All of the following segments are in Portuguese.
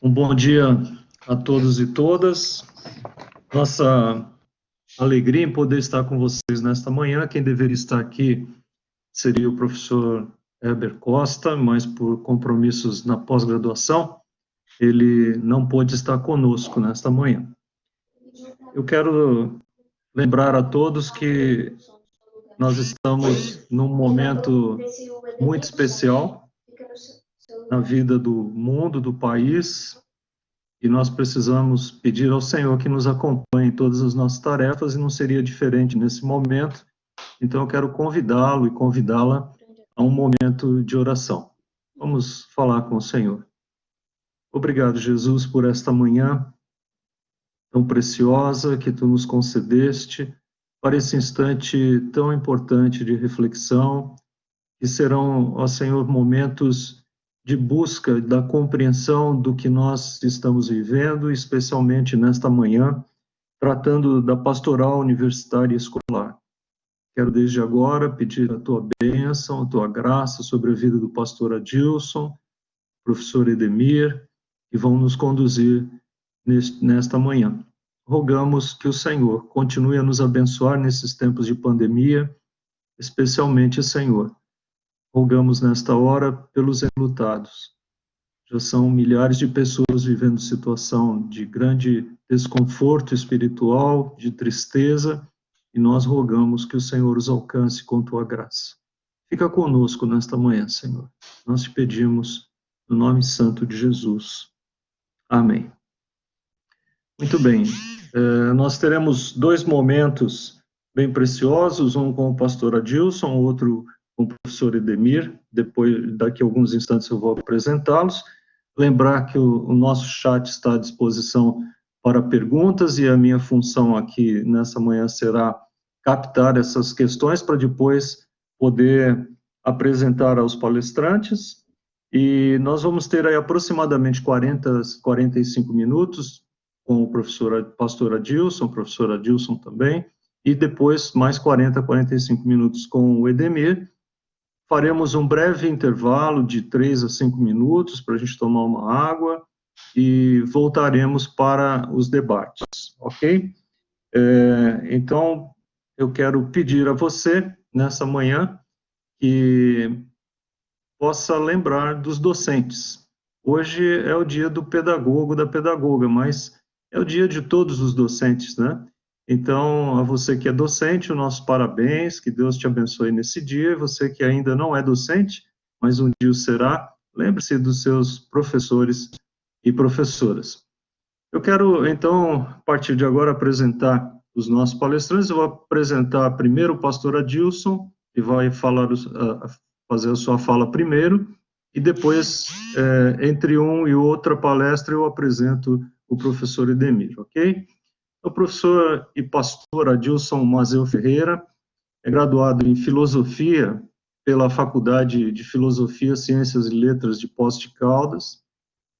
Um bom dia a todos e todas. Nossa alegria em poder estar com vocês nesta manhã. Quem deveria estar aqui seria o professor Heber Costa, mas por compromissos na pós-graduação, ele não pôde estar conosco nesta manhã. Eu quero lembrar a todos que nós estamos num momento muito especial na vida do mundo, do país, e nós precisamos pedir ao Senhor que nos acompanhe em todas as nossas tarefas, e não seria diferente nesse momento. Então eu quero convidá-lo e convidá-la a um momento de oração. Vamos falar com o Senhor. Obrigado, Jesus, por esta manhã tão preciosa que tu nos concedeste, para esse instante tão importante de reflexão, que serão, ó Senhor, momentos de busca da compreensão do que nós estamos vivendo, especialmente nesta manhã, tratando da pastoral universitária e escolar. Quero desde agora pedir a tua bênção, a tua graça sobre a vida do pastor Adilson, professor Edemir, que vão nos conduzir nesta manhã. Rogamos que o Senhor continue a nos abençoar nesses tempos de pandemia, especialmente, Senhor. Rogamos nesta hora pelos enlutados. Já são milhares de pessoas vivendo situação de grande desconforto espiritual, de tristeza, e nós rogamos que o Senhor os alcance com tua graça. Fica conosco nesta manhã, Senhor. Nós te pedimos no nome santo de Jesus. Amém. Muito bem. Nós teremos dois momentos bem preciosos, um com o pastor Adilson, outro com o professor Edemir. Daqui a alguns instantes eu vou apresentá-los. Lembrar que o nosso chat está à disposição para perguntas, e a minha função aqui nessa manhã será captar essas questões para depois poder apresentar aos palestrantes. E nós vamos ter aí aproximadamente 45 minutos com o pastor Adilson, o professor Adilson também, e depois mais 45 minutos com o Edemir. Faremos um breve intervalo de 3 a 5 minutos para a gente tomar uma água e voltaremos para os debates, ok? Então, eu quero pedir a você, nessa manhã, que possa lembrar dos docentes. Hoje é o dia do pedagogo, da pedagoga, mas é o dia de todos os docentes, né? Então, a você que é docente, o nosso parabéns, que Deus te abençoe nesse dia. E você que ainda não é docente, mas um dia o será, lembre-se dos seus professores e professoras. Eu quero, então, a partir de agora, apresentar os nossos palestrantes. Eu vou apresentar primeiro o pastor Adilson, que vai fazer a sua fala primeiro, e depois, entre um e outra palestra, eu apresento o professor Edemir, ok? O professor e pastor Adilson Mazeu Ferreira é graduado em Filosofia pela Faculdade de Filosofia, Ciências e Letras de Poços de Caldas,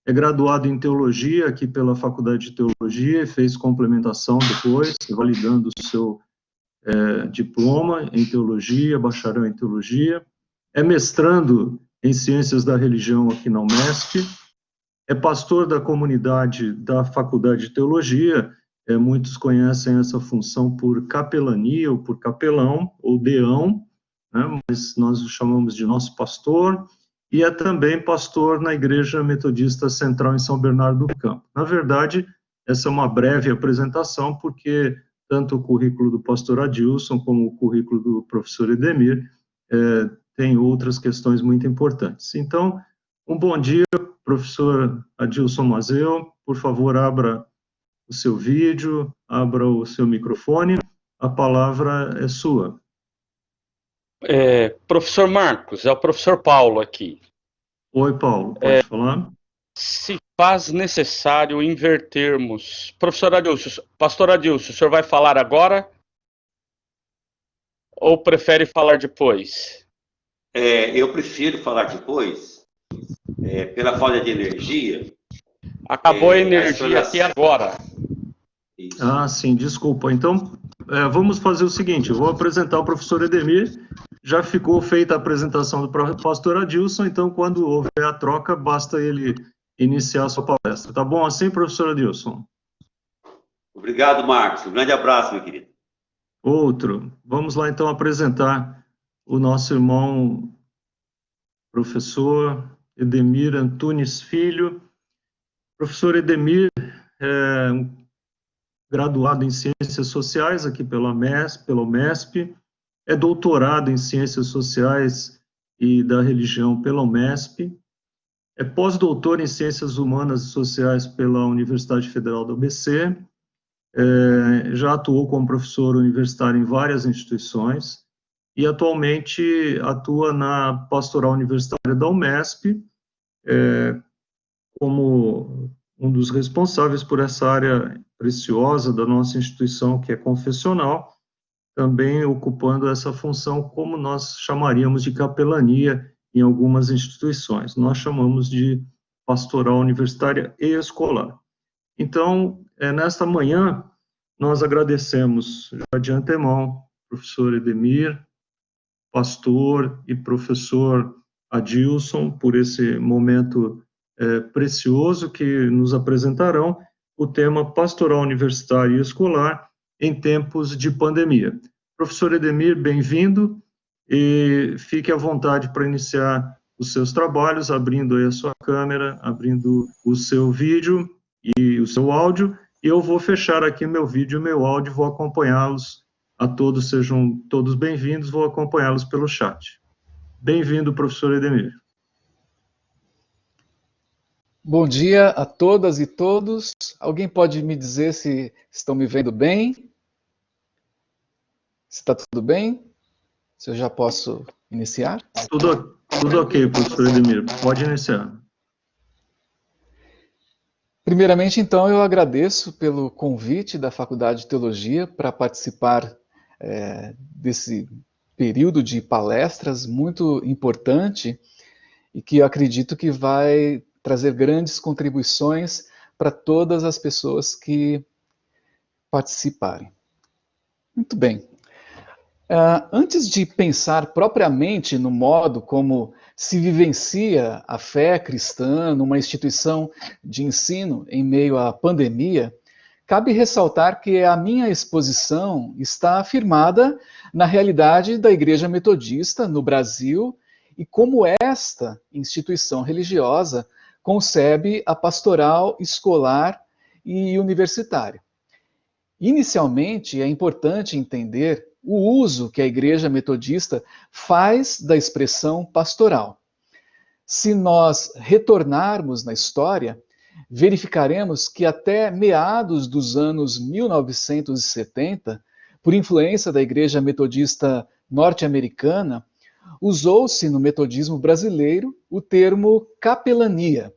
é graduado em Teologia aqui pela Faculdade de Teologia e fez complementação depois, validando o seu diploma em Teologia, bacharel em Teologia, é mestrando em Ciências da Religião aqui na UMESP, é pastor da comunidade da Faculdade de Teologia. Muitos conhecem essa função por capelania, ou por capelão, ou deão, né, mas nós o chamamos de nosso pastor, e é também pastor na Igreja Metodista Central em São Bernardo do Campo. Na verdade, essa é uma breve apresentação, porque tanto o currículo do pastor Adilson, como o currículo do professor Edemir, tem outras questões muito importantes. Então, um bom dia, professor Adilson Mazeu, por favor, abra o seu vídeo, abra o seu microfone, a palavra é sua. Professor Marcos, é o professor Paulo aqui. Oi, Paulo, pode falar? Se faz necessário invertermos... Professor Adilson, pastor Adilson, o senhor vai falar agora? Ou prefere falar depois? Eu prefiro falar depois, pela falta de energia. Acabou a energia aqui agora. Isso. Ah, sim, desculpa. Então, vamos fazer o seguinte, eu vou apresentar o professor Edemir, já ficou feita a apresentação do pastor Adilson, então quando houver a troca, basta ele iniciar a sua palestra. Tá bom assim, professor Adilson? Obrigado, Marcos. Um grande abraço, meu querido. Outro. Vamos lá, então, apresentar o nosso irmão professor Edemir Antunes Filho. Professor Edemir é graduado em Ciências Sociais aqui pela UMESP, é doutorado em Ciências Sociais e da Religião pela UMESP, é pós-doutor em Ciências Humanas e Sociais pela Universidade Federal do ABC, já atuou como professor universitário em várias instituições e atualmente atua na Pastoral Universitária da UMESP, como um dos responsáveis por essa área preciosa da nossa instituição, que é confessional, também ocupando essa função, como nós chamaríamos de capelania em algumas instituições. Nós chamamos de pastoral universitária e escolar. Então, nesta manhã, nós agradecemos já de antemão, professor Edemir, pastor e professor Adilson, por esse momento precioso que nos apresentarão o tema pastoral universitária e escolar em tempos de pandemia. Professor Edemir, bem-vindo e fique à vontade para iniciar os seus trabalhos, abrindo aí a sua câmera, abrindo o seu vídeo e o seu áudio, e eu vou fechar aqui meu vídeo e meu áudio, vou acompanhá-los a todos, sejam todos bem-vindos, vou acompanhá-los pelo chat. Bem-vindo, professor Edemir. Bom dia a todas e todos. Alguém pode me dizer se estão me vendo bem? Se está tudo bem? Se eu já posso iniciar? Tudo ok, professor Edemir. Pode iniciar. Primeiramente, então, eu agradeço pelo convite da Faculdade de Teologia para participar desse período de palestras muito importante e que eu acredito que vai trazer grandes contribuições para todas as pessoas que participarem. Muito bem. Antes de pensar propriamente no modo como se vivencia a fé cristã numa instituição de ensino em meio à pandemia, cabe ressaltar que a minha exposição está afirmada na realidade da Igreja Metodista no Brasil e como esta instituição religiosa concebe a pastoral escolar e universitária. Inicialmente, é importante entender o uso que a Igreja Metodista faz da expressão pastoral. Se nós retornarmos na história, verificaremos que até meados dos anos 1970, por influência da Igreja Metodista norte-americana, usou-se no metodismo brasileiro o termo capelania,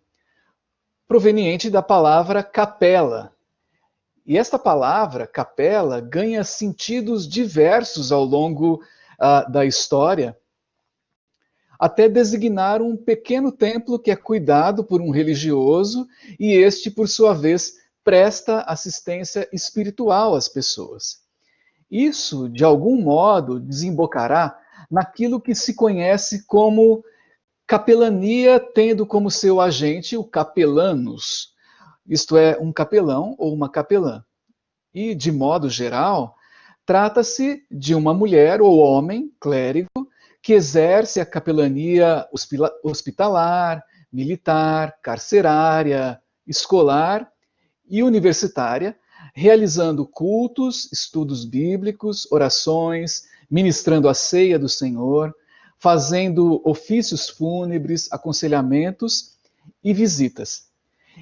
proveniente da palavra capela. E esta palavra, capela, ganha sentidos diversos ao longo da história, até designar um pequeno templo que é cuidado por um religioso e este, por sua vez, presta assistência espiritual às pessoas. Isso, de algum modo, desembocará naquilo que se conhece como capelania, tendo como seu agente o capelanos, isto é, um capelão ou uma capelã. E, de modo geral, trata-se de uma mulher ou homem, clérigo, que exerce a capelania hospitalar, militar, carcerária, escolar e universitária, realizando cultos, estudos bíblicos, orações, ministrando a ceia do Senhor, fazendo ofícios fúnebres, aconselhamentos e visitas.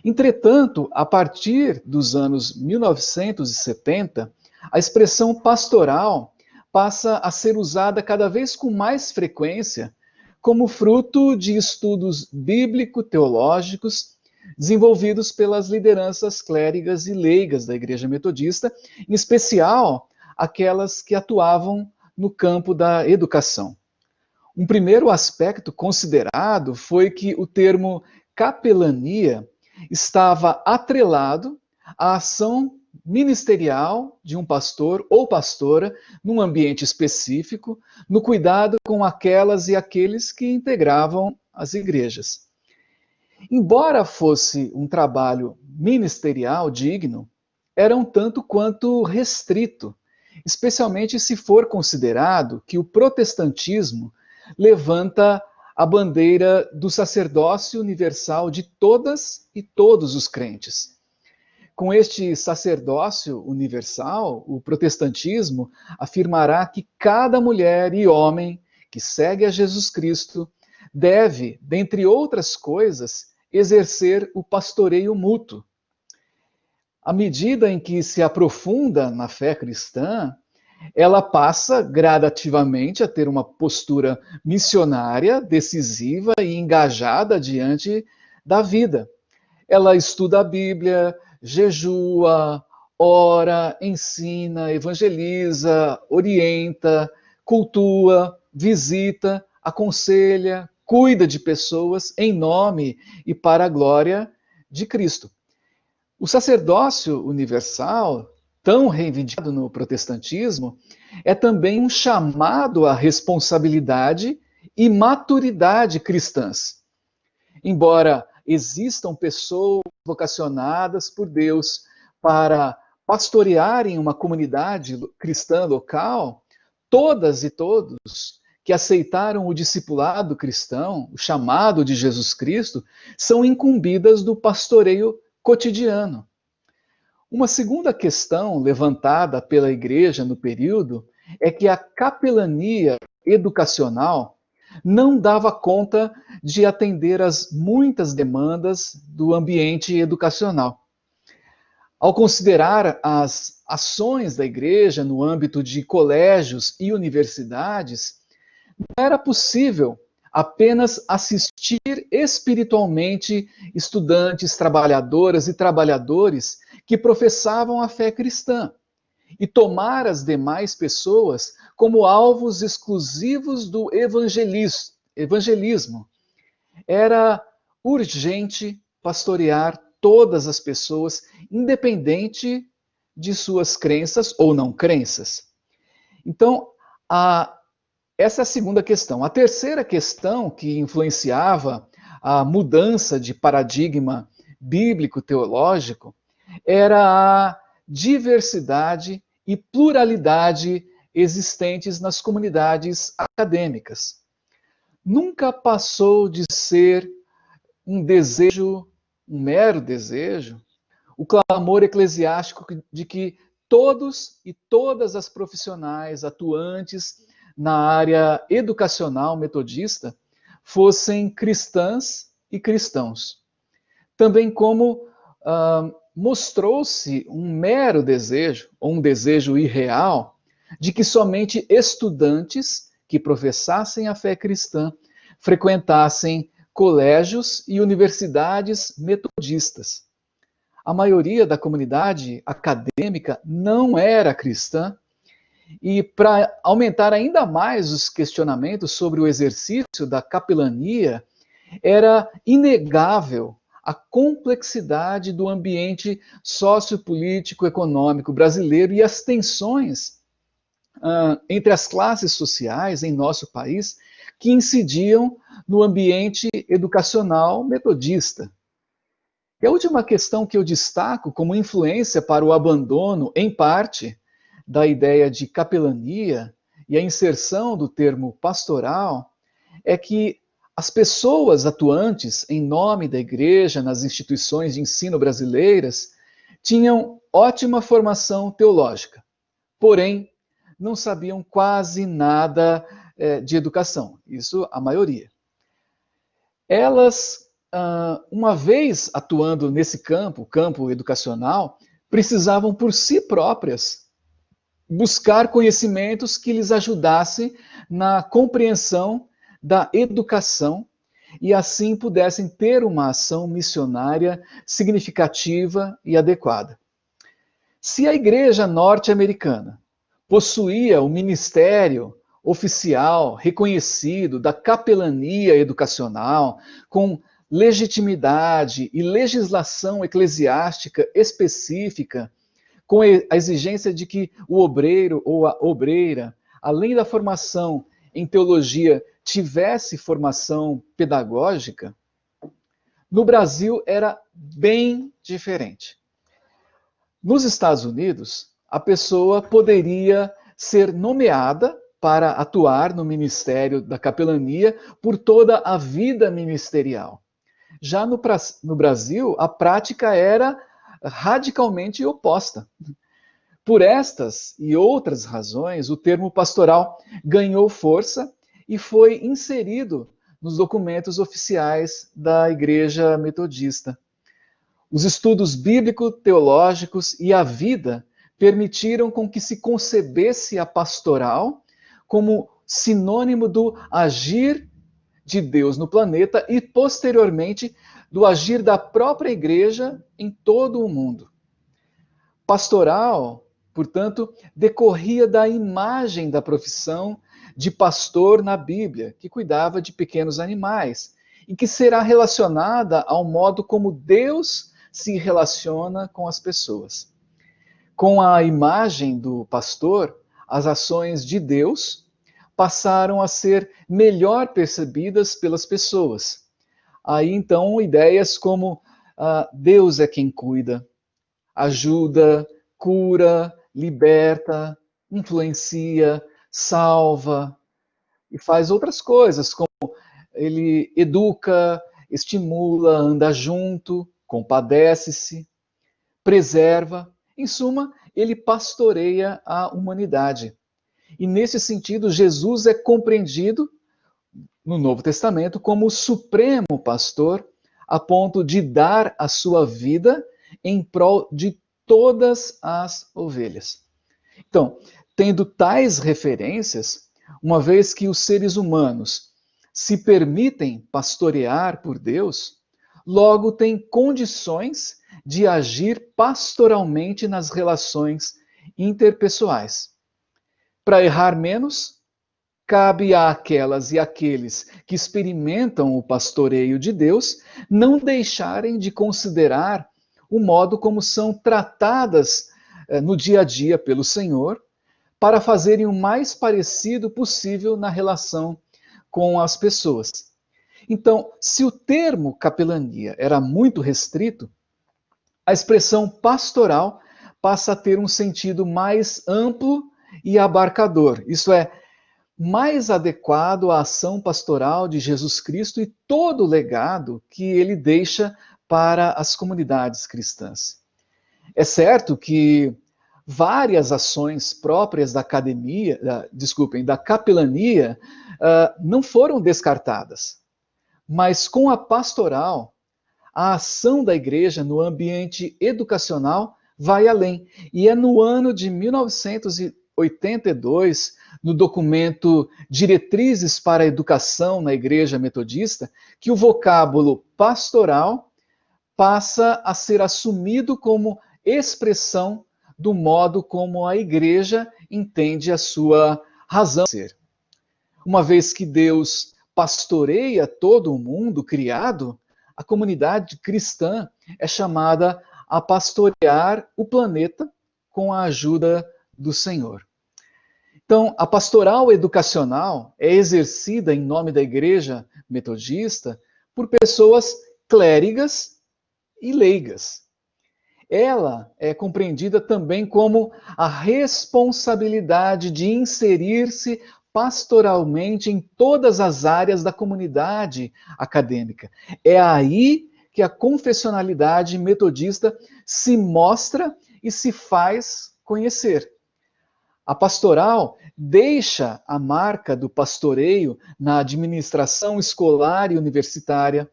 Entretanto, a partir dos anos 1970, a expressão pastoral passa a ser usada cada vez com mais frequência como fruto de estudos bíblico-teológicos desenvolvidos pelas lideranças clérigas e leigas da Igreja Metodista, em especial aquelas que atuavam no campo da educação. Um primeiro aspecto considerado foi que o termo capelania estava atrelado à ação ministerial de um pastor ou pastora num ambiente específico, no cuidado com aquelas e aqueles que integravam as igrejas. Embora fosse um trabalho ministerial digno, era um tanto quanto restrito, especialmente se for considerado que o protestantismo levanta a bandeira do sacerdócio universal de todas e todos os crentes. Com este sacerdócio universal, o protestantismo afirmará que cada mulher e homem que segue a Jesus Cristo deve, dentre outras coisas, exercer o pastoreio mútuo. À medida em que se aprofunda na fé cristã, ela passa gradativamente a ter uma postura missionária, decisiva e engajada diante da vida. Ela estuda a Bíblia, jejua, ora, ensina, evangeliza, orienta, cultua, visita, aconselha, cuida de pessoas em nome e para a glória de Cristo. O sacerdócio universal, tão reivindicado no protestantismo, é também um chamado à responsabilidade e maturidade cristãs. Embora existam pessoas vocacionadas por Deus para pastorearem uma comunidade cristã local, todas e todos que aceitaram o discipulado cristão, o chamado de Jesus Cristo, são incumbidas do pastoreio cotidiano. Uma segunda questão levantada pela Igreja no período é que a capelania educacional não dava conta de atender às muitas demandas do ambiente educacional. Ao considerar as ações da Igreja no âmbito de colégios e universidades, não era possível apenas assistir espiritualmente estudantes, trabalhadoras e trabalhadores que professavam a fé cristã e tomar as demais pessoas como alvos exclusivos do evangelismo. Era urgente pastorear todas as pessoas, independente de suas crenças ou não crenças. Então, essa é a segunda questão. A terceira questão que influenciava a mudança de paradigma bíblico-teológico era a diversidade e pluralidade existentes nas comunidades acadêmicas. Nunca passou de ser um desejo, um mero desejo, o clamor eclesiástico de que todos e todas as profissionais atuantes na área educacional metodista fossem cristãs e cristãos. Também como mostrou-se um mero desejo, ou um desejo irreal, de que somente estudantes que professassem a fé cristã frequentassem colégios e universidades metodistas. A maioria da comunidade acadêmica não era cristã, e para aumentar ainda mais os questionamentos sobre o exercício da capelania, era inegável a complexidade do ambiente sociopolítico econômico brasileiro e as tensões entre as classes sociais em nosso país que incidiam no ambiente educacional metodista. E a última questão que eu destaco como influência para o abandono, em parte, da ideia de capelania e a inserção do termo pastoral é que as pessoas atuantes em nome da Igreja nas instituições de ensino brasileiras tinham ótima formação teológica, porém não sabiam quase nada de educação, isso a maioria. Elas, uma vez atuando nesse campo educacional, precisavam por si próprias buscar conhecimentos que lhes ajudassem na compreensão da educação e assim pudessem ter uma ação missionária significativa e adequada. Se a Igreja norte-americana possuía o ministério oficial reconhecido da capelania educacional, com legitimidade e legislação eclesiástica específica, com a exigência de que o obreiro ou a obreira, além da formação em teologia, tivesse formação pedagógica, No Brasil era bem diferente. Nos Estados Unidos, a pessoa poderia ser nomeada para atuar no ministério da capelania por toda a vida ministerial. Já no Brasil, a prática era radicalmente oposta. Por estas e outras razões, o termo pastoral ganhou força e foi inserido nos documentos oficiais da Igreja Metodista. Os estudos bíblico-teológicos e a vida permitiram com que se concebesse a pastoral como sinônimo do agir de Deus no planeta e, posteriormente, do agir da própria igreja em todo o mundo. Pastoral, portanto, decorria da imagem da profissão de pastor na Bíblia, que cuidava de pequenos animais, e que será relacionada ao modo como Deus se relaciona com as pessoas. Com a imagem do pastor, as ações de Deus passaram a ser melhor percebidas pelas pessoas. Aí então ideias como Deus é quem cuida, ajuda, cura, liberta, influencia, salva e faz outras coisas, como ele educa, estimula, anda junto, compadece-se, preserva. Em suma, ele pastoreia a humanidade. E nesse sentido, Jesus é compreendido no Novo Testamento como o supremo pastor, a ponto de dar a sua vida em prol de todas as ovelhas. Então, tendo tais referências, uma vez que os seres humanos se permitem pastorear por Deus, logo têm condições de agir pastoralmente nas relações interpessoais. Para errar menos, cabe àquelas e àqueles que experimentam o pastoreio de Deus não deixarem de considerar o modo como são tratadas no dia a dia pelo Senhor, para fazerem o mais parecido possível na relação com as pessoas. Então, se o termo capelania era muito restrito, a expressão pastoral passa a ter um sentido mais amplo e abarcador, isto é, mais adequado à ação pastoral de Jesus Cristo e todo o legado que ele deixa para as comunidades cristãs. É certo que várias ações próprias da capelania não foram descartadas, mas com a pastoral, a ação da igreja no ambiente educacional vai além. E é no ano de 1982, no documento Diretrizes para a Educação na Igreja Metodista, que o vocábulo pastoral passa a ser assumido como expressão do modo como a igreja entende a sua razão de ser. Uma vez que Deus pastoreia todo o mundo criado, a comunidade cristã é chamada a pastorear o planeta com a ajuda do Senhor. Então, a pastoral educacional é exercida em nome da Igreja Metodista por pessoas clérigas e leigas. Ela é compreendida também como a responsabilidade de inserir-se pastoralmente em todas as áreas da comunidade acadêmica. É aí que a confessionalidade metodista se mostra e se faz conhecer. A pastoral deixa a marca do pastoreio na administração escolar e universitária,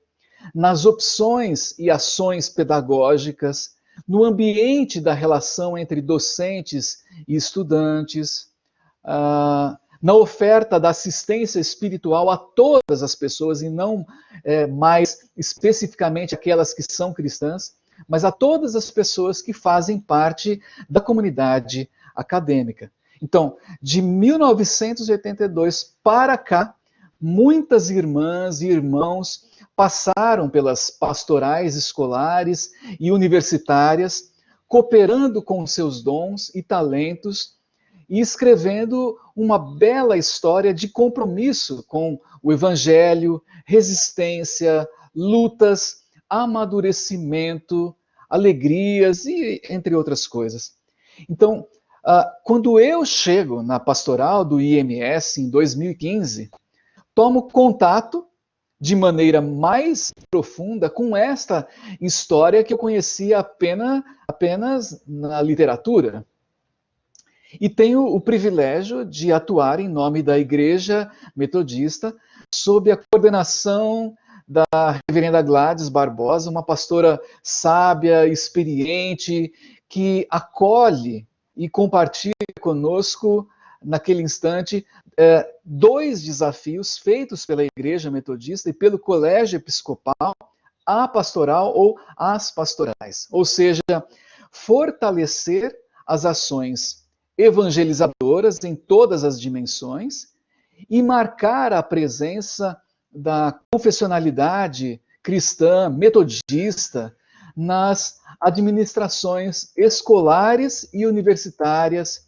nas opções e ações pedagógicas, no ambiente da relação entre docentes e estudantes, na oferta da assistência espiritual a todas as pessoas, e não mais especificamente aquelas que são cristãs, mas a todas as pessoas que fazem parte da comunidade acadêmica. Então, de 1982 para cá, muitas irmãs e irmãos passaram pelas pastorais escolares e universitárias, cooperando com seus dons e talentos e escrevendo uma bela história de compromisso com o Evangelho, resistência, lutas, amadurecimento, alegrias e entre outras coisas. Então, quando eu chego na pastoral do IMS em 2015, tomo contato de maneira mais profunda com esta história que eu conhecia apenas na literatura. E tenho o privilégio de atuar em nome da Igreja Metodista, sob a coordenação da reverenda Gladys Barbosa, uma pastora sábia, experiente, que acolhe e compartilha conosco, naquele instante, 2 desafios feitos pela Igreja Metodista e pelo Colégio Episcopal, a pastoral ou as pastorais. Ou seja, fortalecer as ações evangelizadoras em todas as dimensões e marcar a presença da confessionalidade cristã, metodista, nas administrações escolares e universitárias,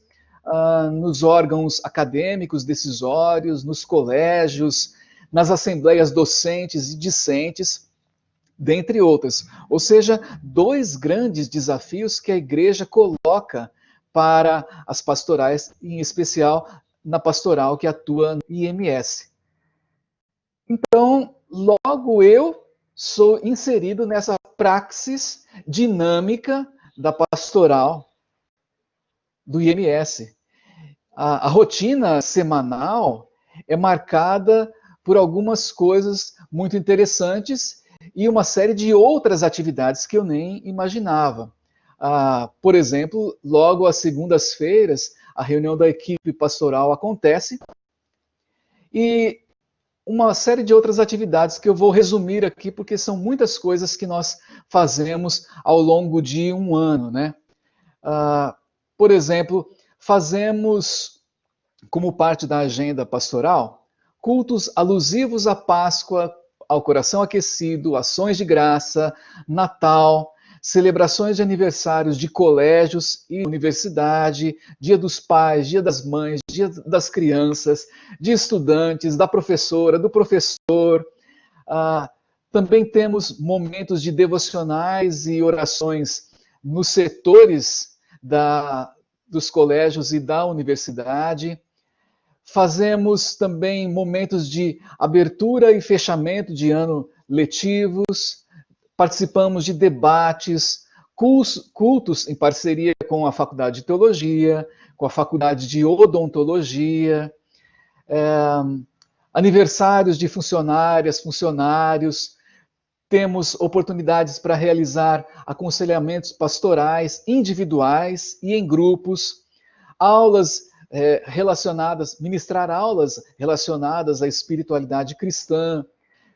nos órgãos acadêmicos decisórios, nos colégios, nas assembleias docentes e discentes, dentre outras. Ou seja, 2 grandes desafios que a Igreja coloca para as pastorais, em especial na pastoral que atua no IMS. Então, logo eu sou inserido nessa praxis dinâmica da pastoral do IMS. A rotina semanal é marcada por algumas coisas muito interessantes e uma série de outras atividades que eu nem imaginava. Por exemplo, logo às segundas-feiras, a reunião da equipe pastoral acontece e uma série de outras atividades que eu vou resumir aqui, porque são muitas coisas que nós fazemos ao longo de um ano, né? Por exemplo, fazemos, como parte da agenda pastoral, cultos alusivos à Páscoa, ao coração aquecido, ações de graça, Natal, celebrações de aniversários de colégios e universidade, Dia dos Pais, Dia das Mães, Dia das Crianças, de estudantes, da professora, do professor. Também temos momentos de devocionais e orações nos setores dos colégios e da universidade. Fazemos também momentos de abertura e fechamento de ano letivos, participamos de debates, cultos em parceria com a Faculdade de Teologia, com a Faculdade de Odontologia, aniversários de funcionárias, funcionários, temos oportunidades para realizar aconselhamentos pastorais individuais e em grupos, aulas ministrar aulas relacionadas à espiritualidade cristã,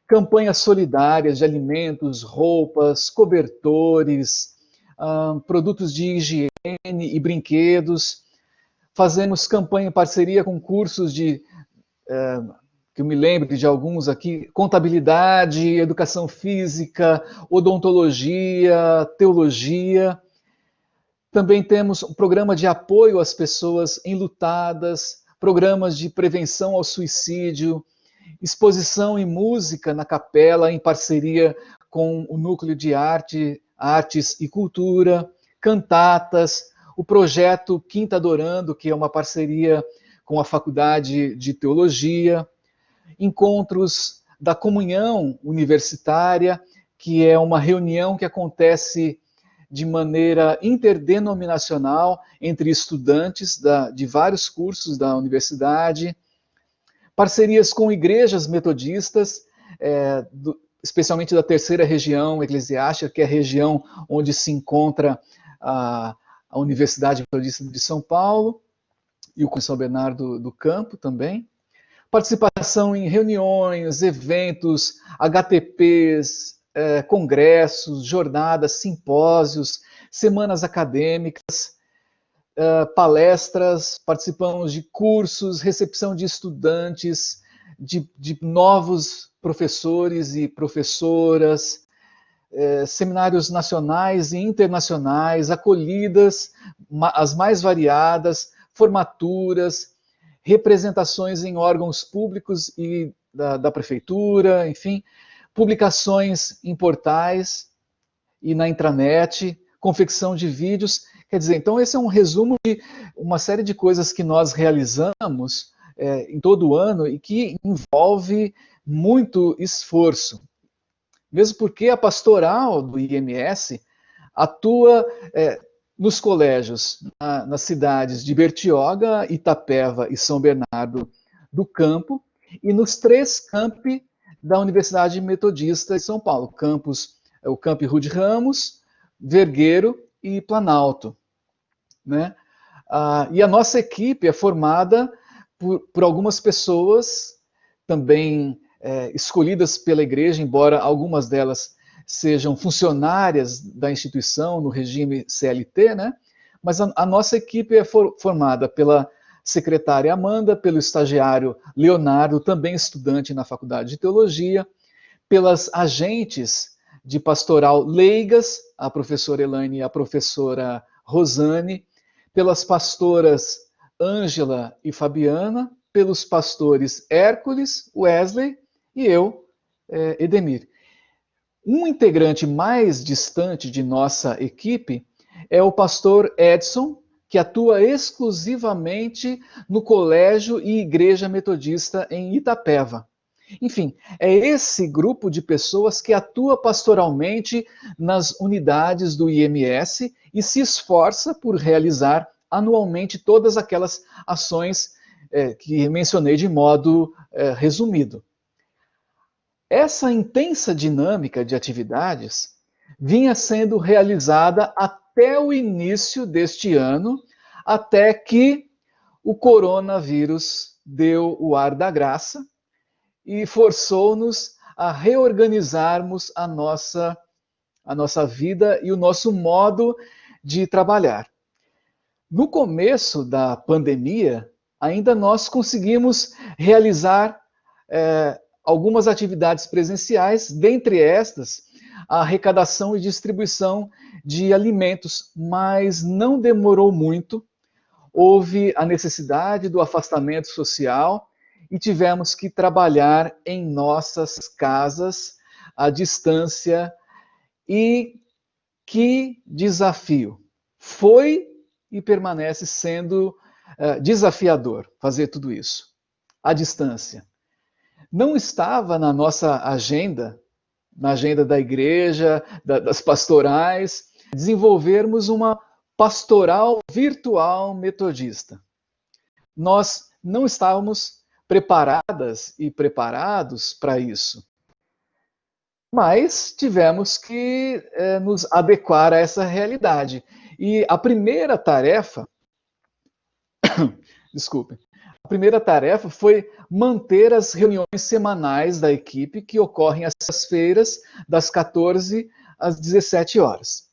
campanhas solidárias de alimentos, roupas, cobertores, produtos de higiene e brinquedos. Fazemos campanha em parceria com cursos que eu me lembro de alguns aqui, contabilidade, educação física, odontologia, teologia. Também temos um programa de apoio às pessoas enlutadas, programas de prevenção ao suicídio, exposição e música na capela em parceria com o Núcleo de Artes e Cultura, cantatas, o projeto Quinta Adorando, que é uma parceria com a Faculdade de Teologia, encontros da comunhão universitária, que é uma reunião que acontece de maneira interdenominacional entre estudantes de vários cursos da universidade, parcerias com igrejas metodistas, especialmente da terceira região eclesiástica, que é a região onde se encontra a Universidade Metodista de São Paulo e o São Bernardo do Campo também. Participação em reuniões, eventos, HTPs, congressos, jornadas, simpósios, semanas acadêmicas, palestras, participamos de cursos, recepção de estudantes, de novos professores e professoras, seminários nacionais e internacionais, acolhidas, as mais variadas, formaturas, representações em órgãos públicos e da prefeitura, enfim, publicações em portais e na intranet, confecção de vídeos. Quer dizer, então esse é um resumo de uma série de coisas que nós realizamos em todo o ano e que envolve muito esforço. Mesmo porque a pastoral do IMS atua nos colégios, nas cidades de Bertioga, Itapeva e São Bernardo do Campo, e nos 3 campi da Universidade Metodista de São Paulo, o Campi Rude Ramos, Vergueiro e Planalto. Né? E a nossa equipe é formada por algumas pessoas também escolhidas pela igreja, embora algumas delas sejam funcionárias da instituição no regime CLT, né? Mas a nossa equipe é formada pela secretária Amanda, pelo estagiário Leonardo, também estudante na Faculdade de Teologia, pelas agentes de pastoral leigas, a professora Elaine e a professora Rosane, pelas pastoras Ângela e Fabiana, pelos pastores Hércules, Wesley e eu, Edemir. Um integrante mais distante de nossa equipe é o pastor Edson, que atua exclusivamente no colégio e igreja metodista em Itapeva. Enfim, é esse grupo de pessoas que atua pastoralmente nas unidades do IMS e se esforça por realizar anualmente todas aquelas ações que mencionei de modo resumido. Essa intensa dinâmica de atividades vinha sendo realizada até o início deste ano, até que o coronavírus deu o ar da graça e forçou-nos a reorganizarmos a nossa vida e o nosso modo de trabalhar. No começo da pandemia, ainda nós conseguimos realizar algumas atividades presenciais, dentre estas, a arrecadação e distribuição de alimentos, mas não demorou muito. Houve a necessidade do afastamento social e tivemos que trabalhar em nossas casas, à distância. E que desafio! Foi e permanece sendo desafiador fazer tudo isso, à distância. Não estava na nossa agenda, na agenda da igreja, das pastorais, desenvolvermos uma pastoral virtual metodista. Nós não estávamos preparadas e preparados para isso. Mas tivemos que nos adequar a essa realidade. E a primeira tarefa, a primeira tarefa foi manter as reuniões semanais da equipe que ocorrem às sextas-feiras, das 14 às 17 horas.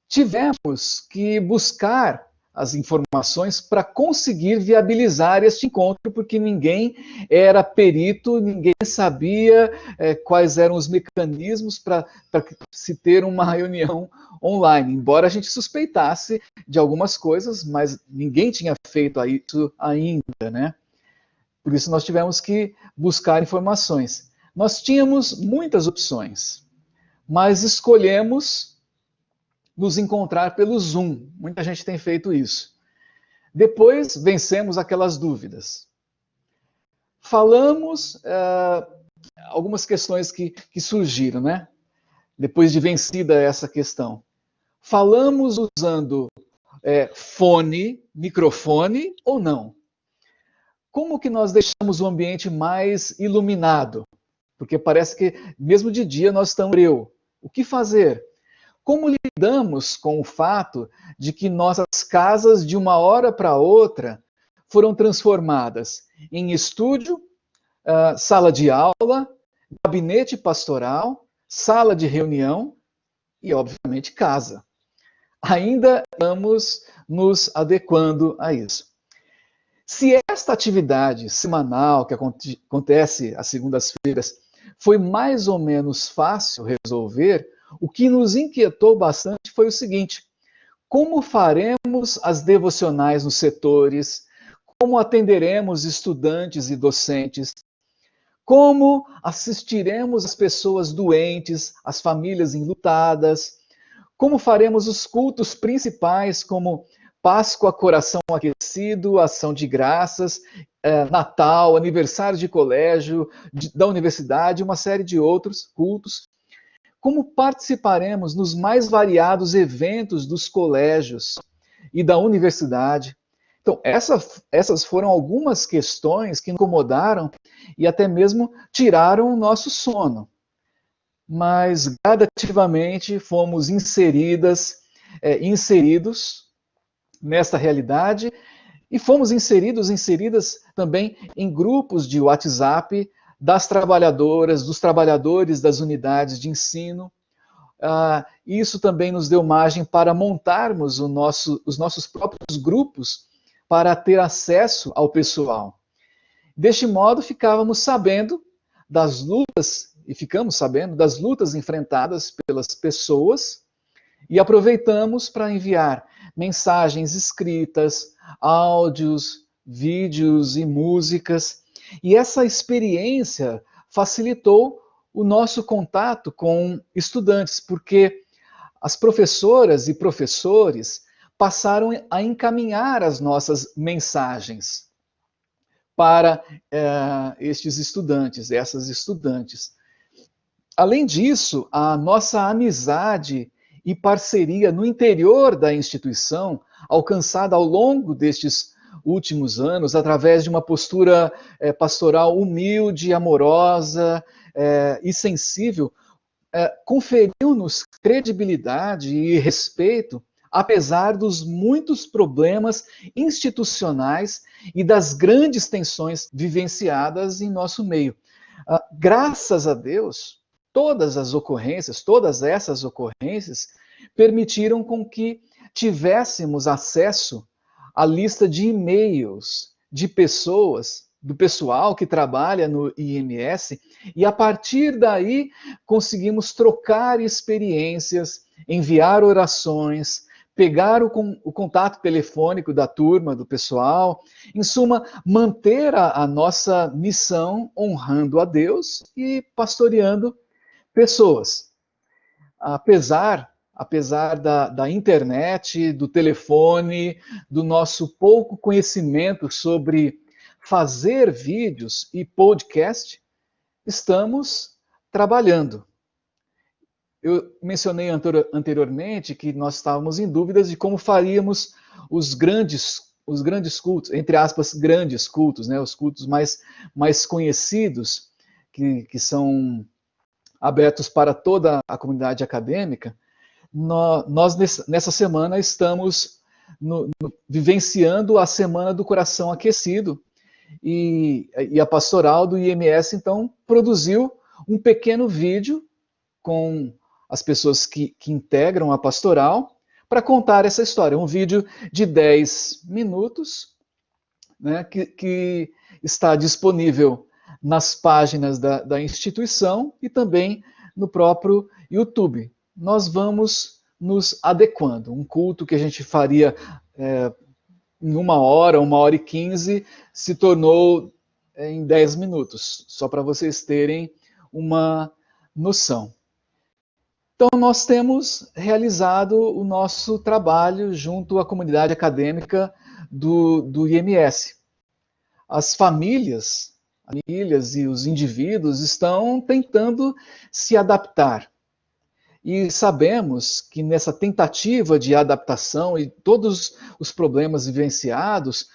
Tivemos que buscar as informações para conseguir viabilizar este encontro, porque ninguém era perito, ninguém sabia quais eram os mecanismos para se ter uma reunião online, embora a gente suspeitasse de algumas coisas, mas ninguém tinha feito isso ainda, né? Por isso nós tivemos que buscar informações. Nós tínhamos muitas opções, mas escolhemos nos encontrar pelo Zoom. Muita gente tem feito isso. Depois vencemos aquelas dúvidas. Falamos algumas questões que surgiram, né? Depois de vencida essa questão. Falamos usando microfone ou não? Como que nós deixamos o ambiente mais iluminado? Porque parece que mesmo de dia nós estamos breu. O que fazer? Como lidamos com o fato de que nossas casas, de uma hora para outra, foram transformadas em estúdio, sala de aula, gabinete pastoral, sala de reunião e, obviamente, casa? Ainda estamos nos adequando a isso. Se esta atividade semanal que acontece às segundas-feiras foi mais ou menos fácil resolver, o que nos inquietou bastante foi o seguinte: como faremos as devocionais nos setores? Como atenderemos estudantes e docentes? Como assistiremos as pessoas doentes, as famílias enlutadas? Como faremos os cultos principais, como Páscoa, Coração Aquecido, Ação de Graças, Natal, aniversário de colégio, da universidade, uma série de outros cultos? Como participaremos nos mais variados eventos dos colégios e da universidade? Então, essas foram algumas questões que incomodaram e até mesmo tiraram o nosso sono. Mas gradativamente fomos inseridos nesta realidade e fomos inseridas também em grupos de WhatsApp das trabalhadoras, dos trabalhadores das unidades de ensino. Isso também nos deu margem para montarmos os nossos próprios grupos para ter acesso ao pessoal. Deste modo, ficamos sabendo das lutas enfrentadas pelas pessoas e aproveitamos para enviar mensagens escritas, áudios, vídeos e músicas. E essa experiência facilitou o nosso contato com estudantes, porque as professoras e professores passaram a encaminhar as nossas mensagens para estes estudantes, essas estudantes. Além disso, a nossa amizade e parceria no interior da instituição, alcançada ao longo destes últimos anos, através de uma postura pastoral humilde, amorosa e sensível, conferiu-nos credibilidade e respeito, apesar dos muitos problemas institucionais e das grandes tensões vivenciadas em nosso meio. Graças a Deus, todas essas ocorrências permitiram com que tivéssemos acesso à lista de e-mails de pessoas, do pessoal que trabalha no IMS, e a partir daí conseguimos trocar experiências, enviar orações, pegar o contato telefônico da turma, do pessoal, em suma, manter a nossa missão honrando a Deus e pastoreando pessoas. Apesar da internet, do telefone, do nosso pouco conhecimento sobre fazer vídeos e podcast, estamos trabalhando. Eu mencionei anteriormente que nós estávamos em dúvidas de como faríamos os grandes cultos, entre aspas, grandes cultos, né? Os cultos mais conhecidos, que são abertos para toda a comunidade acadêmica. Nós nessa semana, estamos vivenciando a Semana do Coração Aquecido, e a pastoral do IMS, então, produziu um pequeno vídeo com as pessoas que integram a pastoral para contar essa história. Um vídeo de 10 minutos, né, que está disponível nas páginas da instituição e também no próprio YouTube. Nós vamos nos adequando. Um culto que a gente faria em 1h e 15, se tornou em 10 minutos, só para vocês terem uma noção. Então, nós temos realizado o nosso trabalho junto à comunidade acadêmica do IMS. As famílias e os indivíduos estão tentando se adaptar. E sabemos que nessa tentativa de adaptação e todos os problemas vivenciados,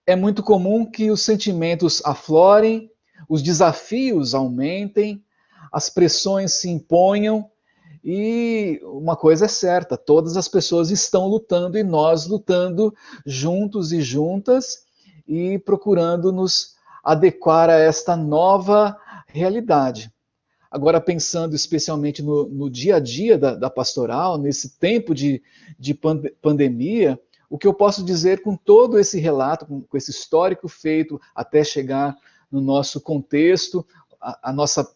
é muito comum que os sentimentos aflorem, os desafios aumentem, as pressões se imponham, e uma coisa é certa, todas as pessoas estão lutando e nós lutando juntos e juntas e procurando nos adequar a esta nova realidade. Agora, pensando especialmente no dia a dia da pastoral, nesse tempo de pandemia, o que eu posso dizer com todo esse relato, com esse histórico feito até chegar no nosso contexto, a nossa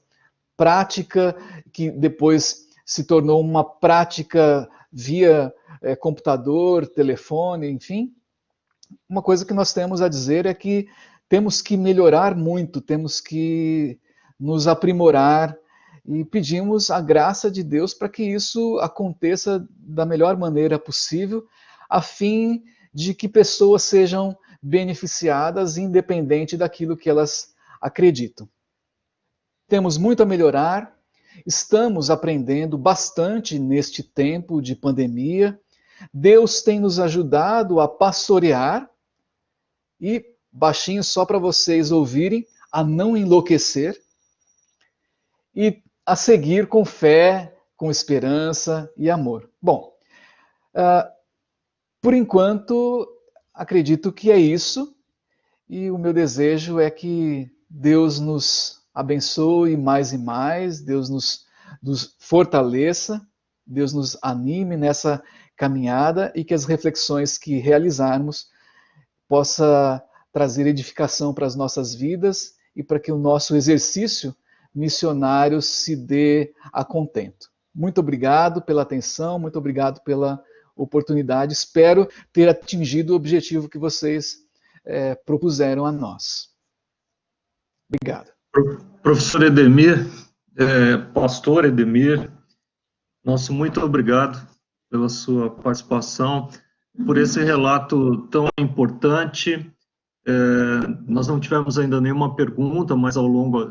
prática, que depois se tornou uma prática via computador, telefone, enfim. Uma coisa que nós temos a dizer é que temos que melhorar muito, temos que nos aprimorar e pedimos a graça de Deus para que isso aconteça da melhor maneira possível, a fim de que pessoas sejam beneficiadas independente daquilo que elas acreditam. Temos muito a melhorar, estamos aprendendo bastante neste tempo de pandemia. Deus tem nos ajudado a pastorear e, baixinho só para vocês ouvirem, a não enlouquecer e a seguir com fé, com esperança e amor. Bom, por enquanto, acredito que é isso, e o meu desejo é que Deus nos abençoe mais e mais, Deus nos fortaleça, Deus nos anime nessa caminhada e que as reflexões que realizarmos possa trazer edificação para as nossas vidas e para que o nosso exercício missionário se dê a contento. Muito obrigado pela atenção, muito obrigado pela oportunidade. Espero ter atingido o objetivo que vocês propuseram a nós. Obrigado. Professor Edemir, pastor Edemir, nosso muito obrigado pela sua participação, por esse relato tão importante. Nós não tivemos ainda nenhuma pergunta, mas ao longo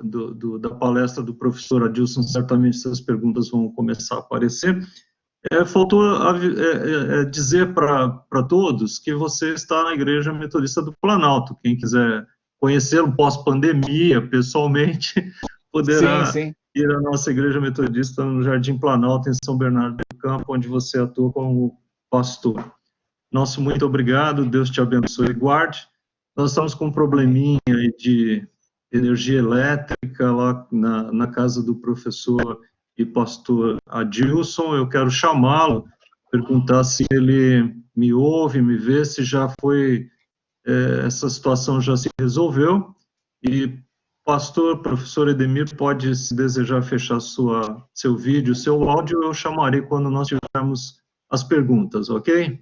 da palestra do professor Adilson, certamente essas perguntas vão começar a aparecer. Faltou dizer para todos que você está na Igreja Metodista do Planalto. Quem quiser conhecê-lo pós-pandemia, pessoalmente, poderá ir à nossa Igreja Metodista no Jardim Planalto, em São Bernardo do Campo, onde você atua como pastor. Nosso muito obrigado, Deus te abençoe e guarde. Nós estamos com um probleminha de energia elétrica lá na casa do professor e pastor Adilson. Eu quero chamá-lo, perguntar se ele me ouve, me vê, se já foi, essa situação já se resolveu. E pastor, professor Edemir, pode, se desejar, fechar seu vídeo, seu áudio, eu chamarei quando nós tivermos as perguntas, ok?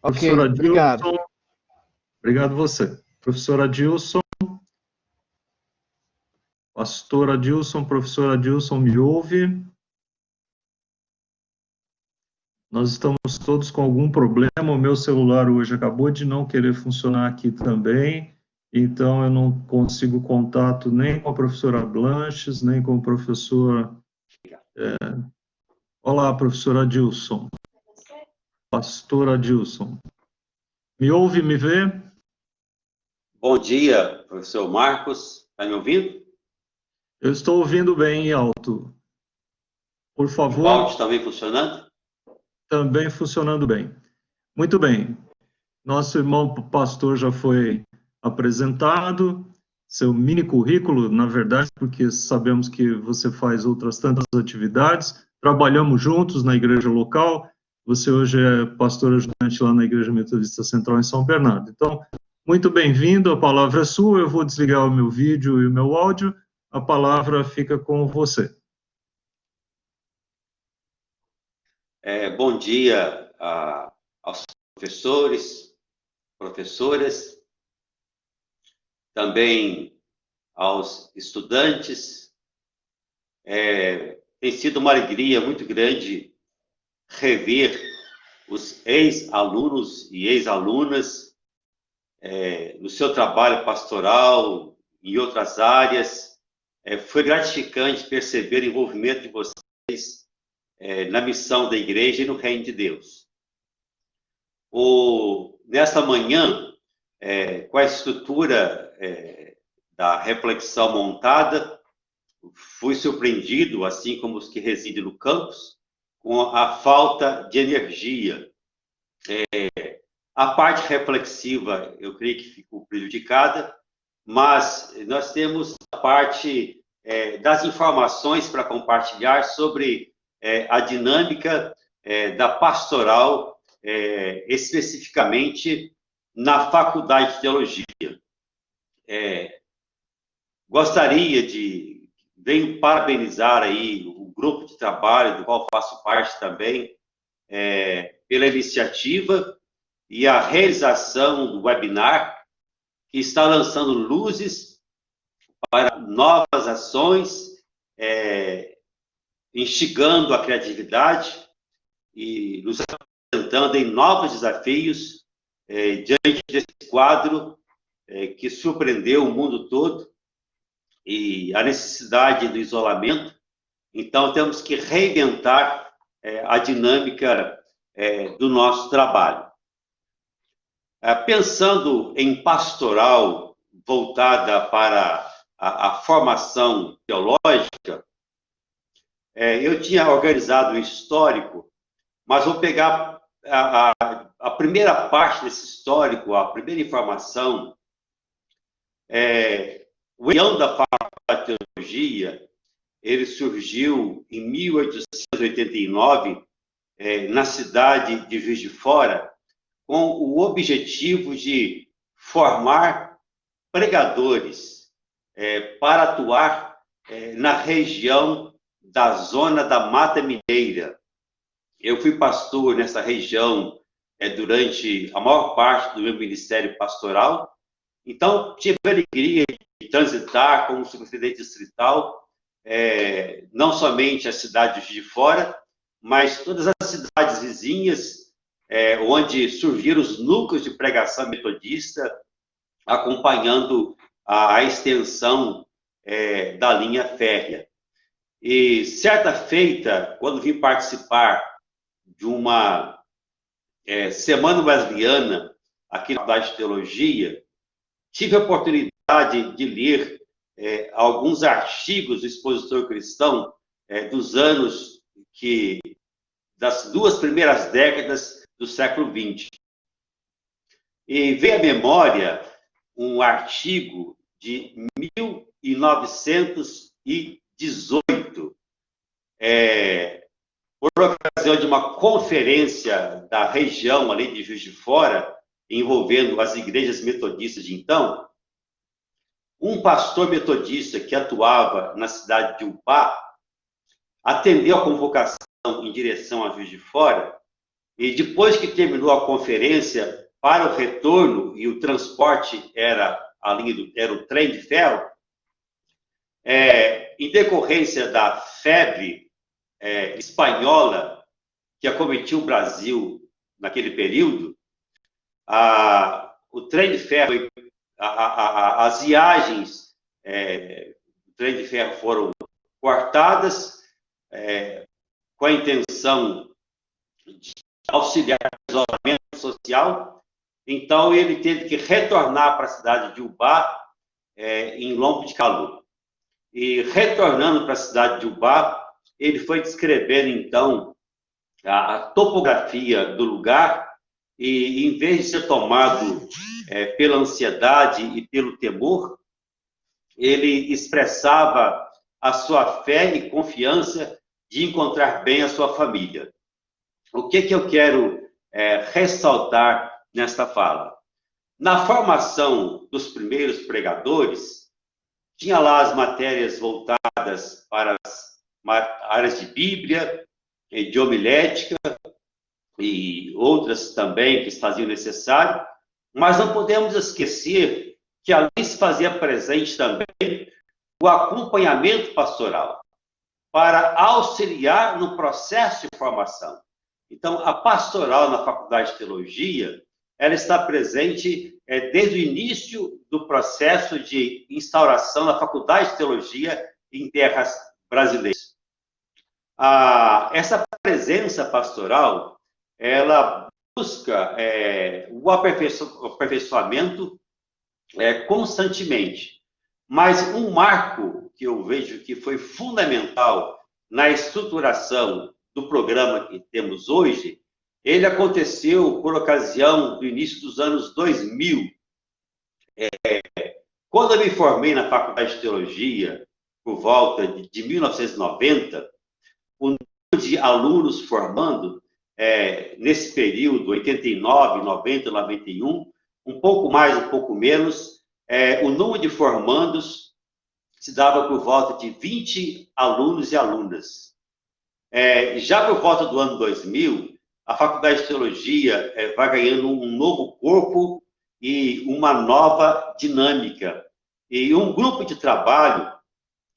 Ok, obrigado. Obrigado você. Professor Adilson. Pastor Adilson, professor Adilson, me ouve? Nós estamos todos com algum problema. O meu celular hoje acabou de não querer funcionar aqui também, então eu não consigo contato nem com a professora Blanches, nem com o professor... Olá, professor Adilson. Pastor Adilson. Me ouve, me vê? Bom dia, professor Marcos. Está me ouvindo? Eu estou ouvindo bem e alto. Por favor. O áudio também funcionando? Também funcionando bem. Muito bem. Nosso irmão pastor já foi apresentado, seu mini currículo, na verdade, porque sabemos que você faz outras tantas atividades. Trabalhamos juntos na igreja local. Você hoje é pastor ajudante lá na Igreja Metodista Central em São Bernardo. Então, muito bem-vindo, a palavra é sua. Eu vou desligar o meu vídeo e o meu áudio. A palavra fica com você. Bom dia aos professores, professoras, também aos estudantes. Tem sido uma alegria muito grande rever os ex-alunos e ex-alunas no seu trabalho pastoral, em outras áreas. Foi gratificante perceber o envolvimento de vocês na missão da igreja e no reino de Deus. Nesta manhã, com a estrutura da reflexão montada, fui surpreendido, assim como os que residem no campus, com a falta de energia. A parte reflexiva, eu creio que ficou prejudicada, mas nós temos a parte das informações para compartilhar sobre a dinâmica da pastoral, especificamente na Faculdade de Teologia. Gostaria venho parabenizar aí o grupo de trabalho, do qual faço parte também, pela iniciativa e a realização do webinar, que está lançando luzes para novas ações, instigando a criatividade e nos apresentando em novos desafios diante desse quadro que surpreendeu o mundo todo e a necessidade do isolamento. Então, temos que reinventar a dinâmica do nosso trabalho. Pensando em pastoral voltada para a formação teológica, eu tinha organizado o histórico, mas vou pegar a primeira parte desse histórico, a primeira informação. O embrião da Faculdade de Teologia, ele surgiu em 1889, na cidade de Juiz de Fora, com o objetivo de formar pregadores para atuar na região da zona da Mata Mineira. Eu fui pastor nessa região durante a maior parte do meu ministério pastoral, então tive a alegria de transitar como superintendente distrital, não somente a cidade de Juiz de Fora, mas todas as cidades vizinhas, onde surgiram os núcleos de pregação metodista, acompanhando a extensão da linha férrea. E certa feita, quando vim participar de uma semana wesleyana aqui na Faculdade de Teologia, tive a oportunidade de ler alguns artigos do expositor cristão dos anos das duas primeiras décadas do século XX. E veio à memória um artigo de 1918, por ocasião de uma conferência da região ali de Juiz de Fora, envolvendo as igrejas metodistas de então. Um pastor metodista que atuava na cidade de Ubá atendeu a convocação em direção a Juiz de Fora e, depois que terminou a conferência, para o retorno, e o transporte era o trem de ferro, em decorrência da febre espanhola que acometiu o Brasil naquele período, o trem de ferro, as viagens do trem de ferro foram cortadas com a intenção de auxiliar o isolamento social. Então, ele teve que retornar para a cidade de Ubá, em lombo de calor. E, retornando para a cidade de Ubá, ele foi descrevendo, então, a topografia do lugar, e, em vez de ser tomado pela ansiedade e pelo temor, ele expressava a sua fé e confiança de encontrar bem a sua família. O que eu quero ressaltar nesta fala? Na formação dos primeiros pregadores, tinha lá as matérias voltadas para as áreas de Bíblia, de homilética e outras também que se faziam necessário, mas não podemos esquecer que ali se fazia presente também o acompanhamento pastoral para auxiliar no processo de formação. Então, a pastoral na Faculdade de Teologia, ela está presente desde o início do processo de instauração da Faculdade de Teologia em terras brasileiras. Essa presença pastoral, ela busca o aperfeiçoamento constantemente. Mas um marco que eu vejo que foi fundamental na estruturação do programa que temos hoje, ele aconteceu por ocasião do início dos anos 2000. Quando eu me formei na Faculdade de Teologia, por volta de 1990, o número de alunos formando, nesse período, 89, 90, 91, um pouco mais, um pouco menos, o número de formandos se dava por volta de 20 alunos e alunas. Já por volta do ano 2000, a Faculdade de Teologia vai ganhando um novo corpo e uma nova dinâmica. E um grupo de trabalho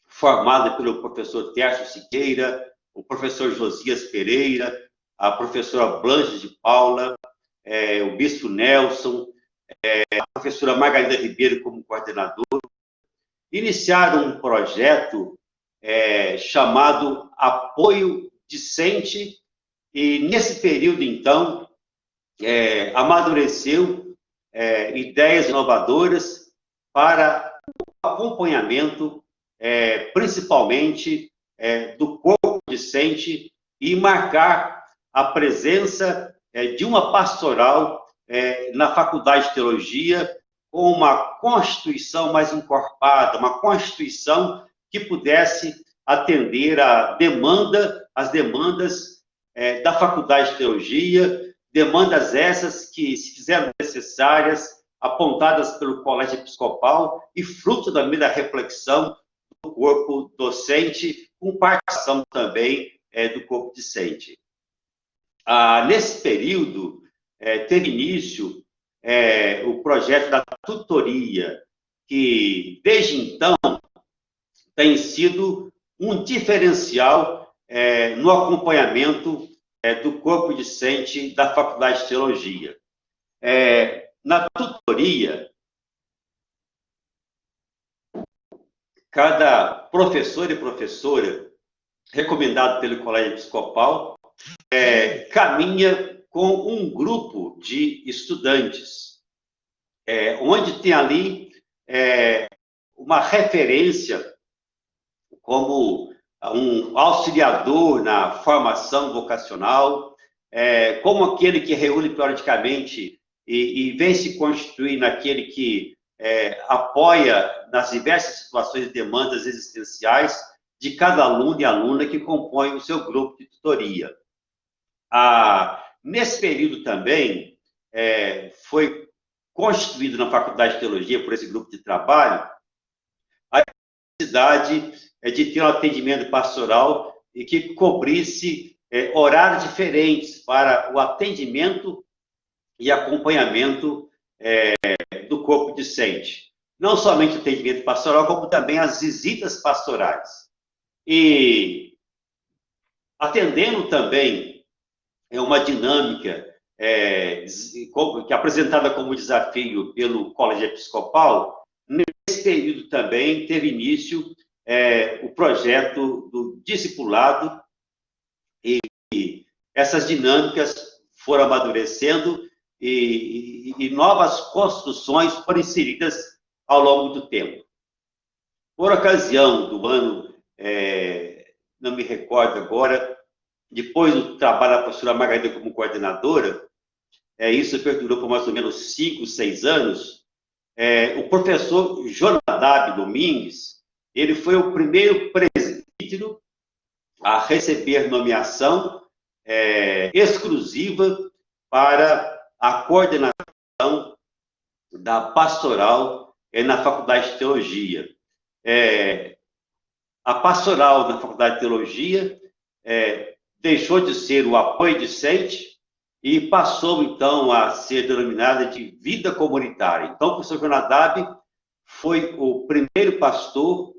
formado pelo professor Tércio Siqueira, o professor Josias Pereira, a professora Blanche de Paula, o bispo Nelson, a professora Margarida Ribeiro como coordenador, iniciaram um projeto chamado Apoio Discente, e nesse período, então, amadureceu ideias inovadoras para o acompanhamento, principalmente, do corpo discente e marcar a presença de uma pastoral na Faculdade de Teologia, com uma constituição mais encorpada, uma constituição que pudesse atender as demandas da Faculdade de Teologia, demandas essas que se fizeram necessárias, apontadas pelo Colégio Episcopal e fruto da reflexão do corpo docente, com participação também do corpo discente. Nesse período, teve início o projeto da tutoria, que desde então tem sido um diferencial no acompanhamento do corpo discente da Faculdade de Teologia. Na tutoria, cada professor e professora, recomendado pelo Colégio Episcopal, caminha com um grupo de estudantes, onde tem ali uma referência como um auxiliador na formação vocacional, como aquele que reúne periodicamente e vem se constituir naquele que apoia nas diversas situações e demandas existenciais de cada aluno e aluna que compõe o seu grupo de tutoria. Nesse período também, foi constituído na Faculdade de Teologia, por esse grupo de trabalho, a necessidade de ter um atendimento pastoral e que cobrisse horários diferentes para o atendimento e acompanhamento do corpo discente. Não somente o atendimento pastoral, como também as visitas pastorais. E atendendo também uma dinâmica que é apresentada como desafio pelo Colégio Episcopal, nesse período também teve início o projeto do discipulado, e essas dinâmicas foram amadurecendo e novas construções foram inseridas ao longo do tempo. Por ocasião do ano, não me recordo agora, depois do trabalho da professora Margarida como coordenadora, isso perdurou por mais ou menos 5, 6 anos, o professor Jonadab Domingues, ele foi o primeiro presbítero a receber nomeação exclusiva para a coordenação da pastoral na Faculdade de Teologia. A pastoral na Faculdade de Teologia deixou de ser o apoio discente e passou, então, a ser denominada de vida comunitária. Então, o professor Jonadab foi o primeiro pastor,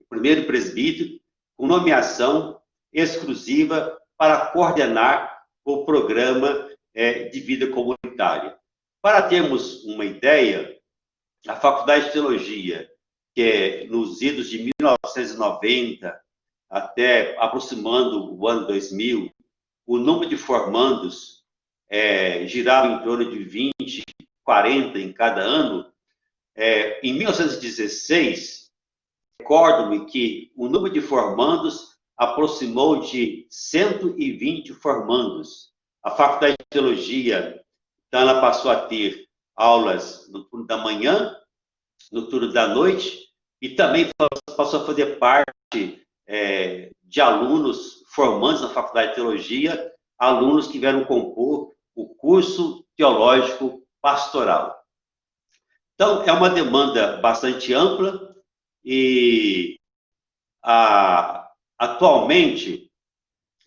o primeiro presbítero, com nomeação exclusiva para coordenar o programa de vida comunitária. Para termos uma ideia, a Faculdade de Teologia, que nos idos de 1990 até aproximando o ano 2000, o número de formandos girava em torno de 20, 40 em cada ano. Em 1916, recordo-me que o número de formandos aproximou de 120 formandos. A Faculdade de Teologia, então, ela passou a ter aulas no turno da manhã, no turno da noite, e também passou a fazer parte de alunos formandos na Faculdade de Teologia, alunos que vieram compor o curso teológico pastoral. Então, é uma demanda bastante ampla e, atualmente,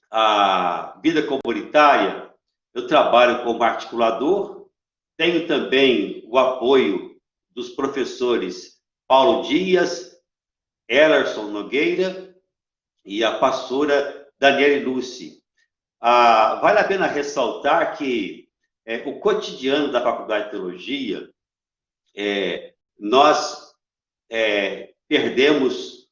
a vida comunitária, eu trabalho como articulador, Tenho também o apoio dos professores Paulo Dias, Ellerson Nogueira e a pastora Daniele Lucy. Vale a pena ressaltar que o cotidiano da Faculdade de Teologia, nós perdemos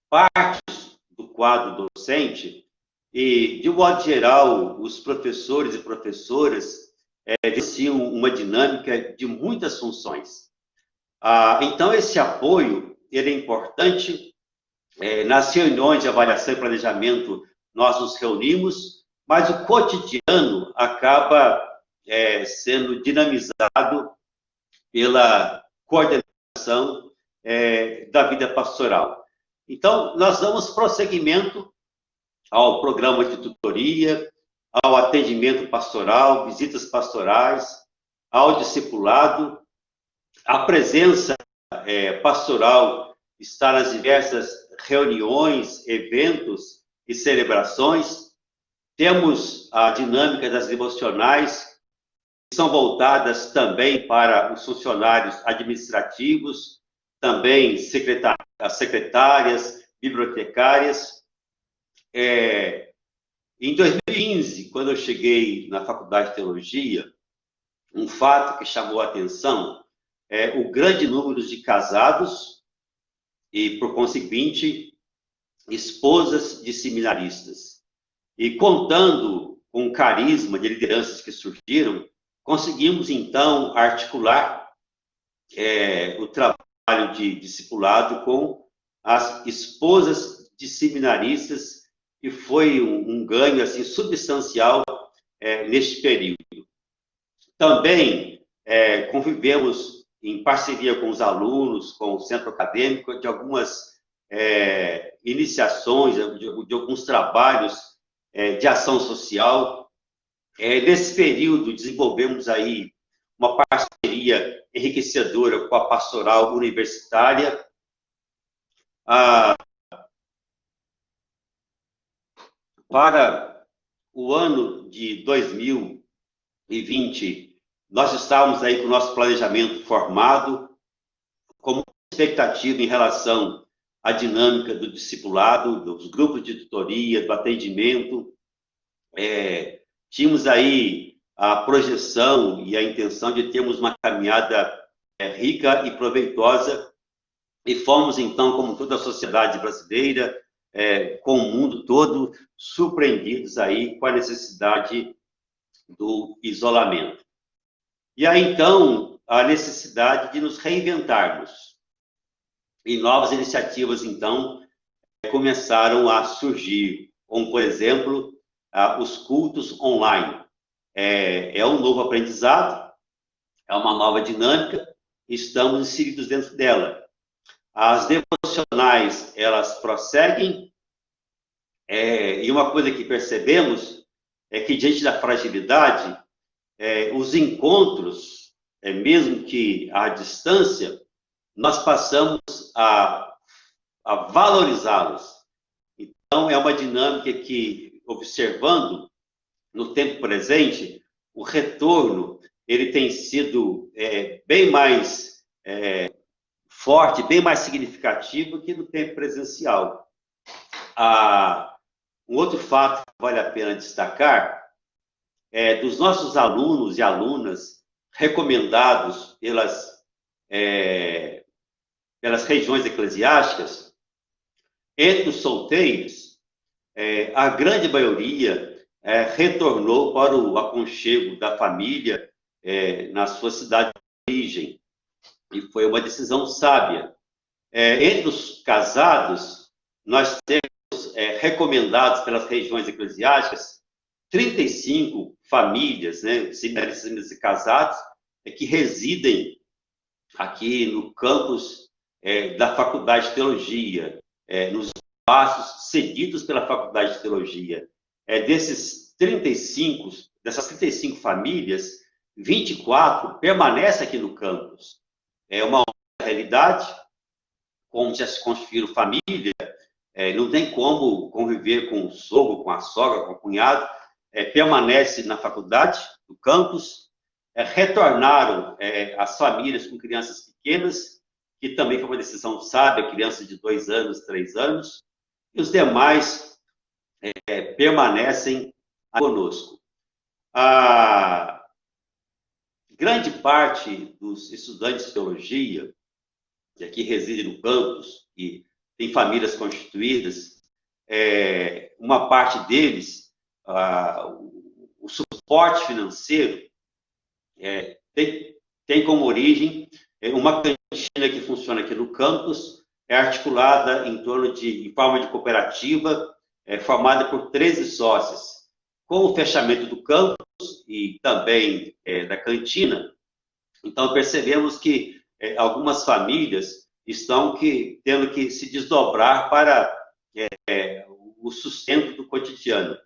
partes do quadro docente e, de um modo geral, os professores e professoras exerciam uma dinâmica de muitas funções. Então, esse apoio ele é importante. Nas reuniões de avaliação e planejamento, nós nos reunimos, mas o cotidiano acaba sendo dinamizado pela coordenação da vida pastoral. Então, nós damos prosseguimento ao programa de tutoria, ao atendimento pastoral, visitas pastorais, ao discipulado. A presença pastoral está nas diversas reuniões, eventos e celebrações. Temos a dinâmica das devocionais, que são voltadas também para os funcionários administrativos, também secretárias, bibliotecárias. Em 2015, quando eu cheguei na Faculdade de Teologia, um fato que chamou a atenção é o grande número de casados e, por conseguinte, esposas de seminaristas. E contando com o carisma de lideranças que surgiram, conseguimos, então, articular o trabalho de discipulado com as esposas de seminaristas, que foi um ganho assim, substancial neste período. Também convivemos em parceria com os alunos, com o centro acadêmico, de algumas iniciações, de alguns trabalhos de ação social. Nesse período, desenvolvemos aí uma parceria enriquecedora com a pastoral universitária. Para o ano de 2020, nós estávamos aí com o nosso planejamento formado, como expectativa em relação à dinâmica do discipulado, dos grupos de tutoria, do atendimento. Tínhamos aí a projeção e a intenção de termos uma caminhada rica e proveitosa, e fomos, então, como toda a sociedade brasileira, com o mundo todo, surpreendidos aí com a necessidade do isolamento. E aí, então, a necessidade de nos reinventarmos. E novas iniciativas, então, começaram a surgir, como, por exemplo, os cultos online. É um novo aprendizado, é uma nova dinâmica, estamos inseridos dentro dela. As devocionais, elas prosseguem, e uma coisa que percebemos é que, diante da fragilidade, os encontros, mesmo que à distância, nós passamos a valorizá-los. Então, é uma dinâmica que, observando no tempo presente, o retorno ele tem sido bem mais forte, bem mais significativo que no tempo presencial. Um outro fato que vale a pena destacar é dos nossos alunos e alunas recomendados pelas regiões eclesiásticas. Entre os solteiros, a grande maioria retornou para o aconchego da família na sua cidade de origem, e foi uma decisão sábia. Entre os casados, nós temos recomendados pelas regiões eclesiásticas 35 famílias, seminaristas e casados, que residem aqui no campus da Faculdade de Teologia, nos espaços cedidos pela Faculdade de Teologia. Dessas 35 famílias, 24 permanecem aqui no campus. É uma realidade, como já se constituíram família, não tem como conviver com o sogro, com a sogra, com o cunhado, permanece na faculdade, no campus. retornaram as famílias com crianças pequenas, que também foi uma decisão sábia, crianças de 2 anos, 3 anos, e os demais permanecem conosco. A grande parte dos estudantes de teologia, que aqui residem no campus e tem famílias constituídas, uma parte deles, o suporte financeiro tem como origem uma cantina que funciona aqui no campus, articulada em forma de cooperativa, formada por 13 sócios. Com o fechamento do campus e também da cantina, então percebemos que algumas famílias estão tendo que se desdobrar para o sustento do cotidiano.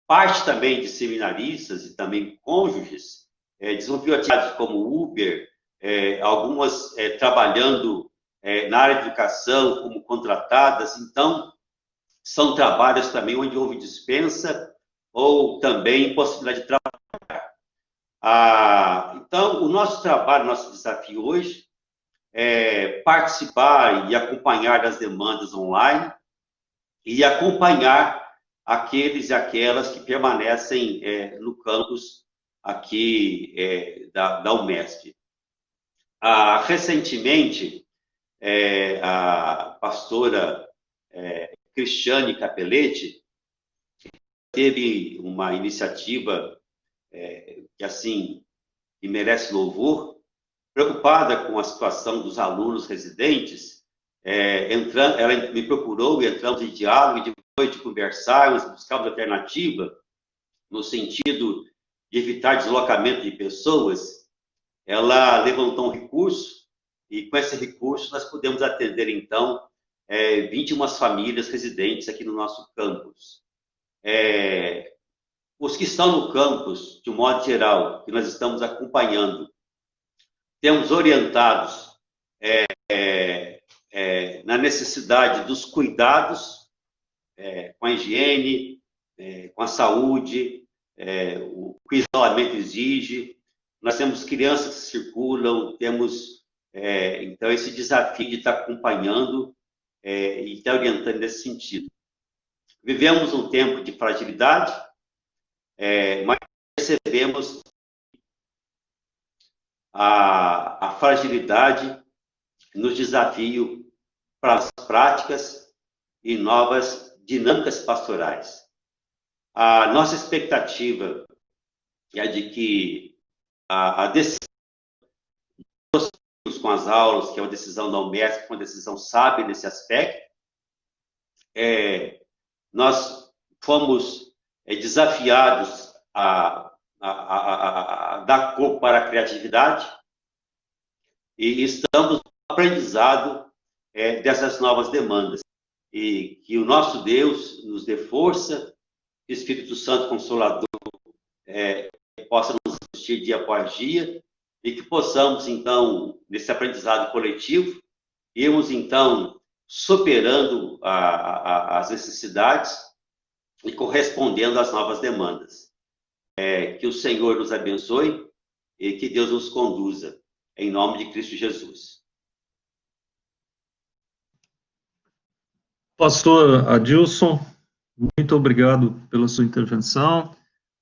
Parte também de seminaristas e também cônjuges desenvolveu atividades como Uber, algumas trabalhando na área de educação como contratadas. Então, são trabalhos também onde houve dispensa ou também possibilidade de trabalhar. Então, o nosso trabalho, nosso desafio hoje é participar e acompanhar das demandas online e acompanhar aqueles e aquelas que permanecem no campus aqui da UMESP. Recentemente, a pastora Cristiane Capelletti teve uma iniciativa que merece louvor, preocupada com a situação dos alunos residentes. Ela me procurou e entramos em diálogo, e depois de conversarmos, buscarmos alternativa no sentido de evitar deslocamento de pessoas. Ela levantou um recurso e com esse recurso nós pudemos atender então 21 famílias residentes aqui no nosso campus. Os que estão no campus, de um modo geral, que nós estamos acompanhando, temos orientados na necessidade dos cuidados com a higiene, com a saúde, o que o isolamento exige. Nós temos crianças que circulam, temos, então, esse desafio de estar acompanhando e estar orientando nesse sentido. Vivemos um tempo de fragilidade, mas percebemos a fragilidade nos desafia para as práticas e novas dinâmicas pastorais. A nossa expectativa é de que a decisão com as aulas, que é uma decisão da UMESP, uma decisão sábia nesse aspecto, nós fomos desafiados a dar corpo para a criatividade e estamos no aprendizado dessas novas demandas. E que o nosso Deus nos dê força, que o Espírito Santo Consolador possa nos assistir dia após dia e que possamos, então, nesse aprendizado coletivo, irmos, então, superando as necessidades e correspondendo às novas demandas. Que o Senhor nos abençoe e que Deus nos conduza, em nome de Cristo Jesus. Pastor Adilson, muito obrigado pela sua intervenção,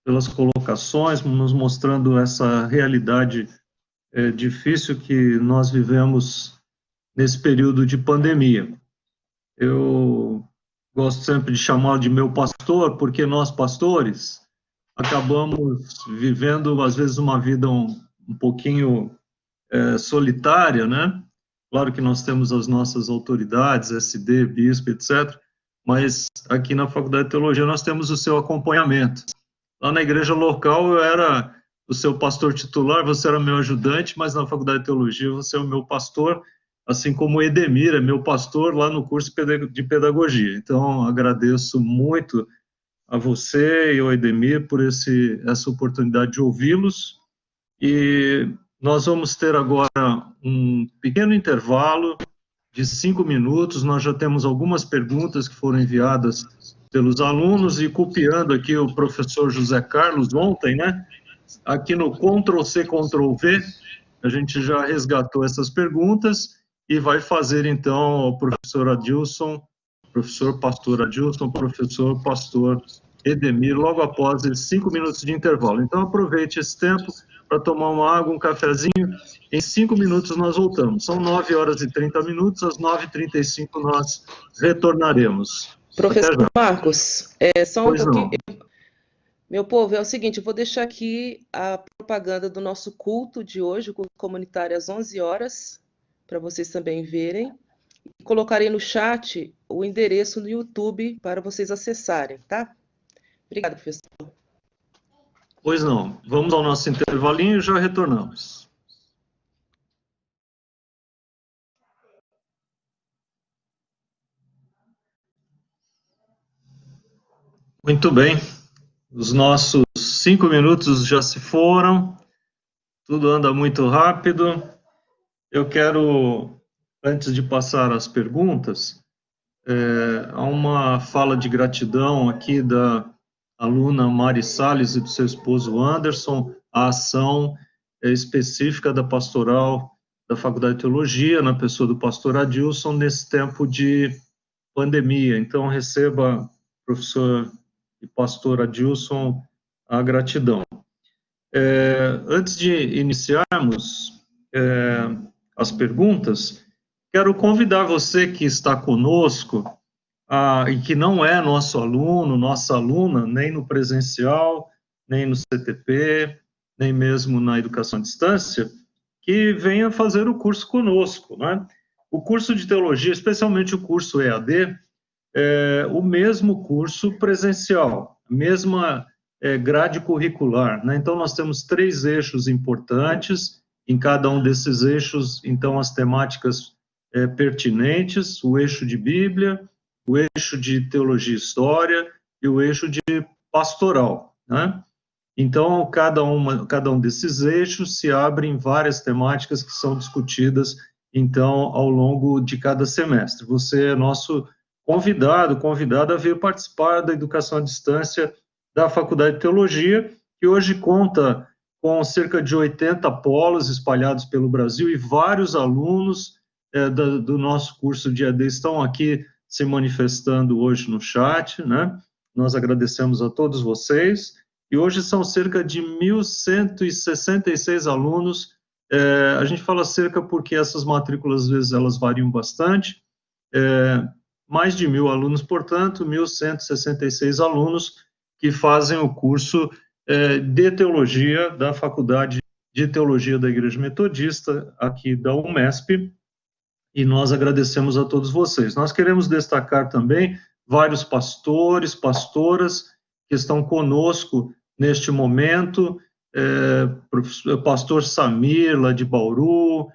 pelas colocações, nos mostrando essa realidade difícil que nós vivemos nesse período de pandemia. Eu gosto sempre de chamá-lo de meu pastor, porque nós, pastores, acabamos vivendo, às vezes, uma vida um pouquinho solitária, né? Claro que nós temos as nossas autoridades, SD, bispo, etc., mas aqui na Faculdade de Teologia nós temos o seu acompanhamento. Lá na igreja local eu era o seu pastor titular, você era meu ajudante, mas na Faculdade de Teologia você é o meu pastor, assim como o Edemir é meu pastor lá no curso de Pedagogia. Então, agradeço muito a você e ao Edemir por essa oportunidade de ouvi-los. E nós vamos ter agora um pequeno intervalo de 5 minutos. Nós já temos algumas perguntas que foram enviadas pelos alunos e copiando aqui o professor José Carlos ontem, né? aqui no Ctrl+C, Ctrl+V, a gente já resgatou essas perguntas e vai fazer, então, o professor Adilson, professor pastor Adilson, professor pastor Edemir, logo após esses 5 minutos de intervalo. Então, aproveite esse tempo para tomar uma água, um cafezinho. Em 5 minutos nós voltamos. São 9 horas e 30 minutos, às 9h35 nós retornaremos. Professor Marcos, só um pouquinho. Não. Meu povo, é o seguinte, eu vou deixar aqui a propaganda do nosso culto de hoje, o culto comunitário às 11 horas, para vocês também verem. E colocarei no chat o endereço no YouTube para vocês acessarem, tá? Obrigada, professor. Pois não. Vamos ao nosso intervalinho e já retornamos. Muito bem. Os nossos 5 minutos já se foram. Tudo anda muito rápido. Eu quero, antes de passar as perguntas, há uma fala de gratidão aqui da aluna Mari Salles e do seu esposo Anderson, a ação específica da pastoral da Faculdade de Teologia, na pessoa do pastor Adilson, nesse tempo de pandemia. Então, receba, professor e pastor Adilson, a gratidão. Antes de iniciarmos as perguntas, quero convidar você que está conosco e que não é nosso aluno, nossa aluna, nem no presencial, nem no CTP, nem mesmo na educação à distância, que venha fazer o curso conosco, né? O curso de teologia, especialmente o curso EAD, é o mesmo curso presencial, a mesma grade curricular, né? Então, nós temos 3 eixos importantes, em cada um desses eixos, então, as temáticas pertinentes, o eixo de Bíblia, o eixo de teologia e história e o eixo de pastoral, né? Então, cada um desses eixos se abre em várias temáticas que são discutidas, então, ao longo de cada semestre. Você é nosso convidada a vir participar da educação à distância da Faculdade de Teologia, que hoje conta com cerca de 80 polos espalhados pelo Brasil e vários alunos do nosso curso de EAD estão aqui se manifestando hoje no chat, né? Nós agradecemos a todos vocês. E hoje são cerca de 1.166 alunos. A gente fala cerca porque essas matrículas, às vezes, elas variam bastante. Mais de 1.000 alunos, portanto, 1.166 alunos que fazem o curso de teologia da Faculdade de Teologia da Igreja Metodista, aqui da UMESP, e nós agradecemos a todos vocês. Nós queremos destacar também vários pastores, pastoras que estão conosco neste momento, pastor Samir, lá de Bauru,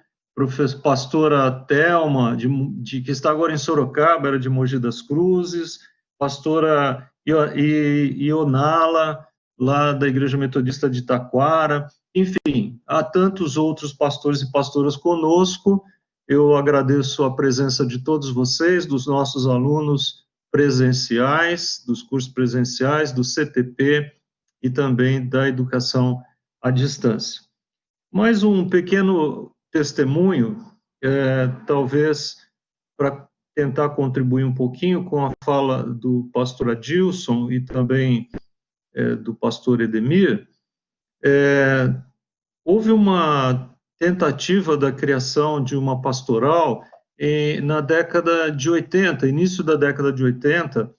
pastora Thelma, que está agora em Sorocaba, era de Mogi das Cruzes, pastora Ionala, lá da Igreja Metodista de Taquara, enfim, há tantos outros pastores e pastoras conosco. Eu agradeço a presença de todos vocês, dos nossos alunos presenciais, dos cursos presenciais, do CTP e também da educação à distância. Mais um pequeno testemunho, talvez para tentar contribuir um pouquinho com a fala do pastor Adilson e também do pastor Edemir. Houve uma tentativa da criação de uma pastoral na década de 80, início da década de 80,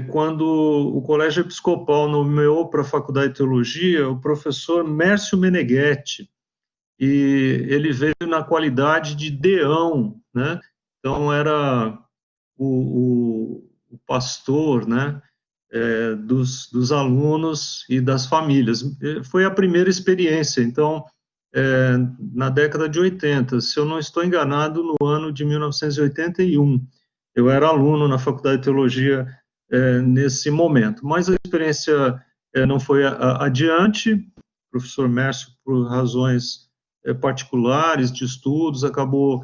quando o Colégio Episcopal nomeou para a Faculdade de Teologia o professor Mércio Meneghetti, e ele veio na qualidade de deão, né? Então, era o pastor, né, dos alunos e das famílias. Foi a primeira experiência, então, na década de 80, se eu não estou enganado, no ano de 1981. Eu era aluno na Faculdade de Teologia nesse momento, mas a experiência não foi adiante. O professor Mércio, por razões particulares de estudos, acabou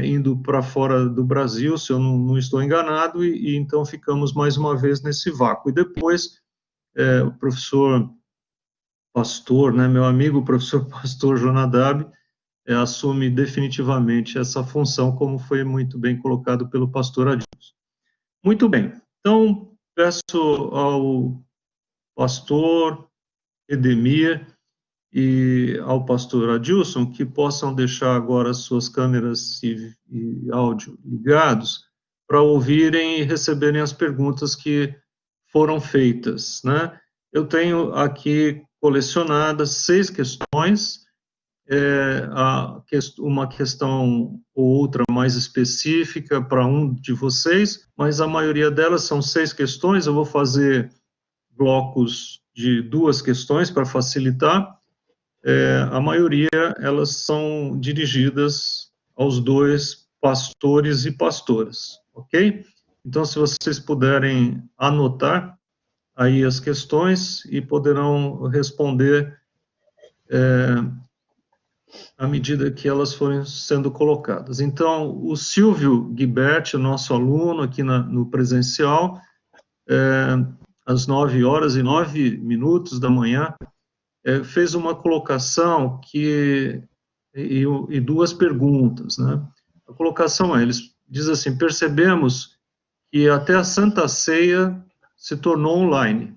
indo para fora do Brasil, se eu não estou enganado, e então ficamos mais uma vez nesse vácuo. E depois o professor pastor, né, meu amigo professor pastor Jonadab, assume definitivamente essa função, como foi muito bem colocado pelo pastor Adilson. Muito bem, então peço ao pastor Edemir e ao pastor Adilson que possam deixar agora as suas câmeras e áudio ligados para ouvirem e receberem as perguntas que foram feitas, né? Eu tenho aqui colecionadas 6 questões, uma questão ou outra mais específica para um de vocês, mas a maioria delas são 6 questões. Eu vou fazer blocos de 2 questões para facilitar. A maioria, elas são dirigidas aos 2 pastores e pastoras, ok? Então, se vocês puderem anotar aí as questões e poderão responder à medida que elas forem sendo colocadas. Então, o Silvio Guiberti, nosso aluno aqui no presencial, às 9h09 da manhã, fez uma colocação e 2 perguntas, né? A colocação ele diz assim: percebemos que até a Santa Ceia se tornou online,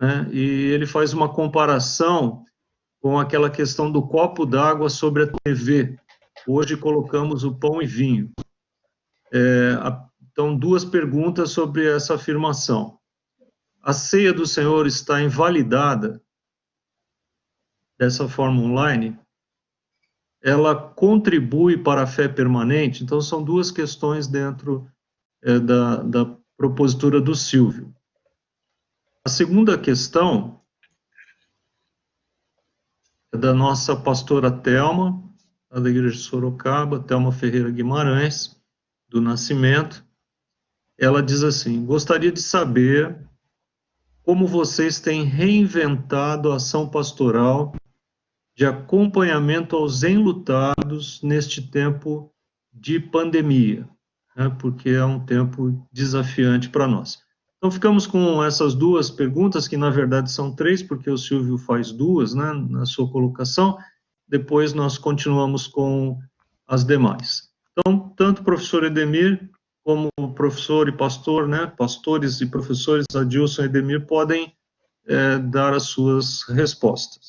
né? E ele faz uma comparação com aquela questão do copo d'água sobre a TV. Hoje colocamos o pão e vinho. Então, 2 perguntas sobre essa afirmação. A ceia do Senhor está invalidada dessa forma online? Ela contribui para a fé permanente? Então, são 2 questões dentro da propositura do Silvio. A segunda questão é da nossa pastora Thelma, da Igreja de Sorocaba, Thelma Ferreira Guimarães, do Nascimento. Ela diz assim: gostaria de saber como vocês têm reinventado a ação pastoral de acompanhamento aos enlutados neste tempo de pandemia, né, porque é um tempo desafiante para nós. Então, ficamos com essas 2 perguntas, que na verdade são 3, porque o Silvio faz 2, né, na sua colocação. Depois nós continuamos com as demais. Então, tanto o professor Edemir, como o professor e pastor, né, pastores e professores Adilson e Edemir, podem dar as suas respostas.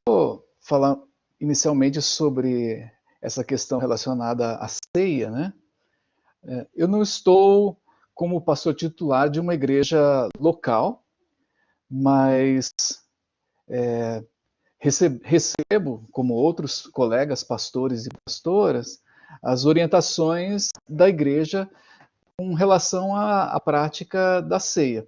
Vou falar inicialmente sobre essa questão relacionada à ceia, né? Eu não estou como pastor titular de uma igreja local, mas recebo, como outros colegas pastores e pastoras, as orientações da igreja com relação à prática da ceia.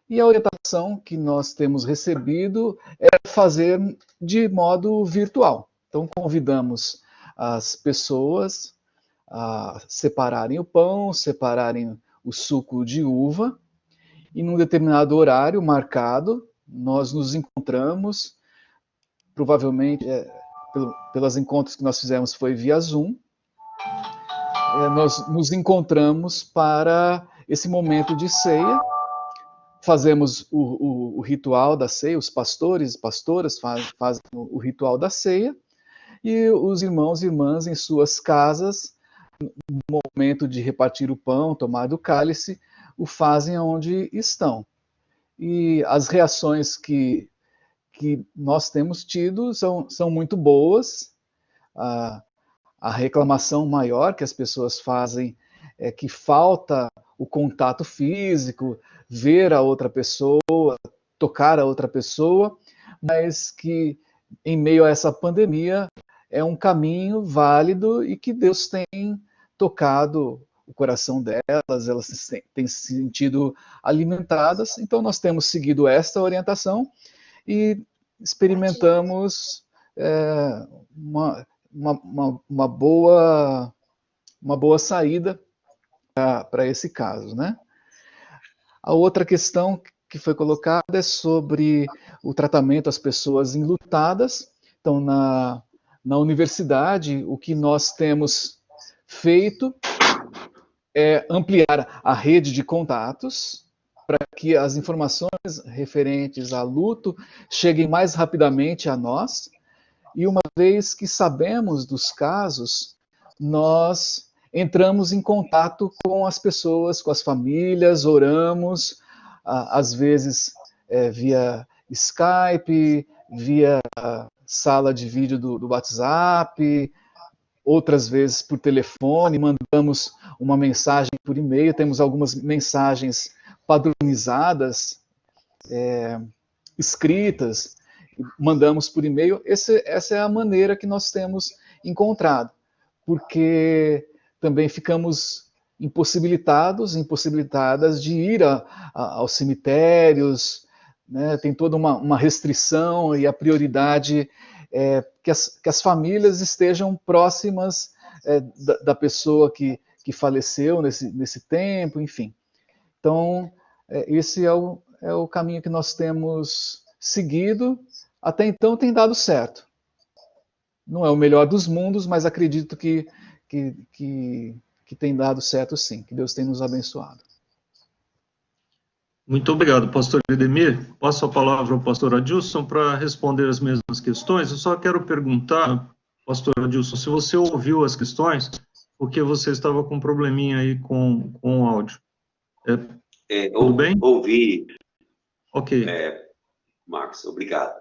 E a orientação que nós temos recebido é fazer de modo virtual. Então, convidamos as pessoas a separarem o pão, separarem o suco de uva, e num determinado horário marcado, nós nos encontramos, provavelmente, pelos encontros que nós fizemos foi via Zoom, nós nos encontramos para esse momento de ceia. Fazemos o ritual da ceia, os pastores e pastoras fazem o ritual da ceia, e os irmãos e irmãs em suas casas, no momento de repartir o pão, tomar do cálice, o fazem onde estão. E as reações que nós temos tido são muito boas. A reclamação maior que as pessoas fazem é que falta o contato físico, ver a outra pessoa, tocar a outra pessoa, mas que em meio a essa pandemia é um caminho válido e que Deus tem tocado o coração delas, elas têm se sentido alimentadas. Então nós temos seguido esta orientação e experimentamos uma boa saída para esse caso, né? A outra questão que foi colocada é sobre o tratamento às pessoas enlutadas. Então, na universidade, o que nós temos feito é ampliar a rede de contatos para que as informações referentes a luto cheguem mais rapidamente a nós. E uma vez que sabemos dos casos, nós entramos em contato com as pessoas, com as famílias, oramos, às vezes via Skype, via sala de vídeo do WhatsApp, outras vezes por telefone, mandamos uma mensagem por e-mail, temos algumas mensagens padronizadas, escritas, mandamos por e-mail. Essa é a maneira que nós temos encontrado, porque também ficamos impossibilitadas de ir aos cemitérios, né? Tem toda uma restrição, e a prioridade é que as famílias estejam próximas da pessoa que faleceu nesse tempo, enfim. Então, esse é o caminho que nós temos seguido. Até então tem dado certo. Não é o melhor dos mundos, mas acredito que tem dado certo sim, que Deus tem nos abençoado. Muito obrigado, pastor Edemir. Passo a palavra ao pastor Adilson para responder as mesmas questões. Eu só quero perguntar, pastor Adilson, se você ouviu as questões, porque você estava com um probleminha aí com o áudio. Tudo bem? Ouvi. Ok. Marcos, obrigado.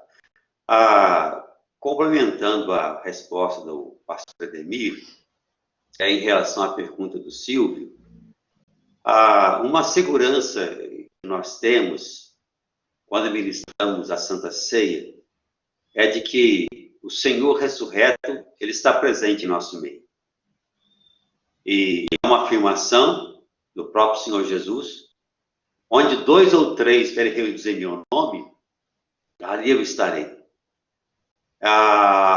Complementando a resposta do pastor Edemir, em relação à pergunta do Silvio, uma segurança que nós temos quando ministramos a Santa Ceia é de que o Senhor ressurreto, Ele está presente em nosso meio. E é uma afirmação do próprio Senhor Jesus, onde 2 ou 3 estiverem reunidos em meu nome, ali eu estarei.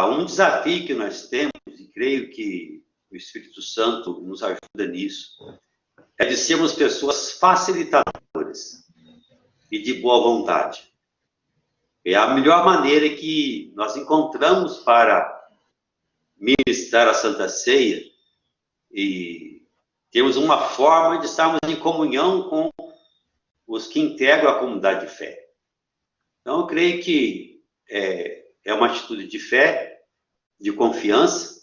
Um desafio que nós temos, e creio que o Espírito Santo nos ajuda nisso, é de sermos pessoas facilitadoras e de boa vontade. É a melhor maneira que nós encontramos para ministrar a Santa Ceia e temos uma forma de estarmos em comunhão com os que integram a comunidade de fé. Então, eu creio que é uma atitude de fé, de confiança.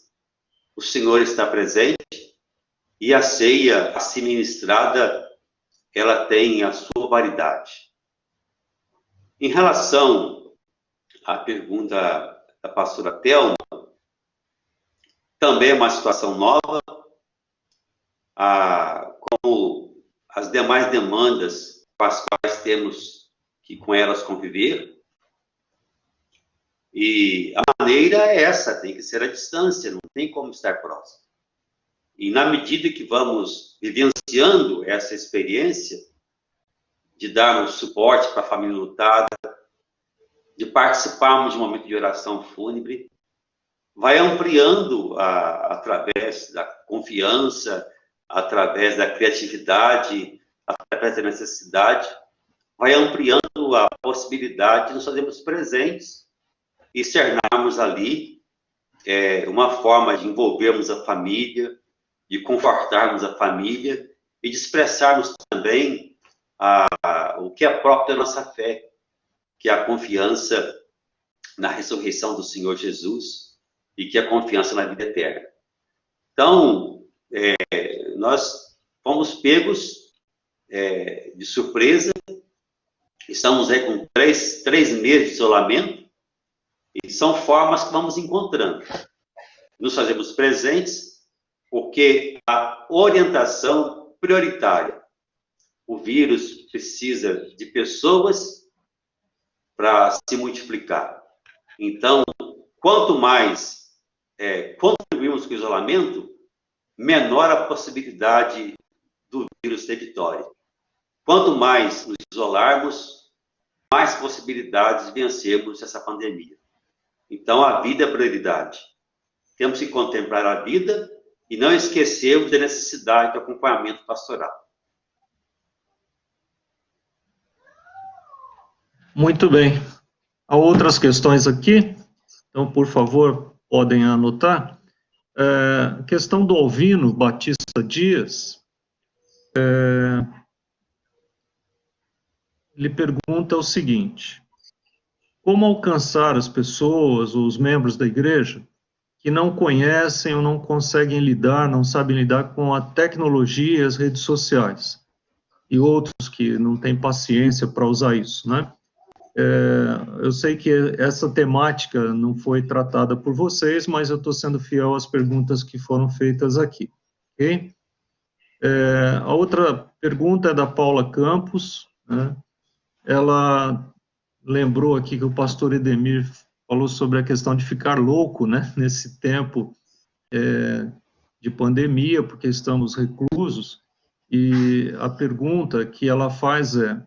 O Senhor está presente e a ceia, assim ministrada, ela tem a sua validade. Em relação à pergunta da pastora Thelma, também é uma situação nova, como as demais demandas com as quais temos que com elas conviver. E a maneira é essa, tem que ser a distância, não tem como estar próximo. E na medida que vamos vivenciando essa experiência de darmos suporte para a família lutada, de participarmos de um momento de oração fúnebre, vai ampliando através da confiança, através da criatividade, através da necessidade, vai ampliando a possibilidade de nos fazermos presentes e externarmos ali uma forma de envolvermos a família, de confortarmos a família e de expressarmos também o que é próprio da nossa fé, que é a confiança na ressurreição do Senhor Jesus e que é a confiança na vida eterna. Então, nós fomos pegos de surpresa, estamos aí com três meses de isolamento, e são formas que vamos encontrando. Nos fazemos presentes, porque a orientação prioritária, o vírus precisa de pessoas para se multiplicar. Então, quanto mais contribuímos com o isolamento, menor a possibilidade do vírus ter vitória. Quanto mais nos isolarmos, mais possibilidades de vencermos essa pandemia. Então, a vida é prioridade. Temos que contemplar a vida e não esquecermos da necessidade do acompanhamento pastoral. Muito bem. Há outras questões aqui? Então, por favor, podem anotar. A questão do Alvino Batista Dias, ele pergunta o seguinte: como alcançar as pessoas, ou os membros da igreja, que não conhecem ou não conseguem lidar, não sabem lidar com a tecnologia e as redes sociais, e outros que não têm paciência para usar isso, né? Eu sei que essa temática não foi tratada por vocês, mas eu estou sendo fiel às perguntas que foram feitas aqui, ok? A outra pergunta é da Paula Campos, né? Ela lembrou aqui que o pastor Edemir falou sobre a questão de ficar louco, né? Nesse tempo de pandemia, porque estamos reclusos, e a pergunta que ela faz é: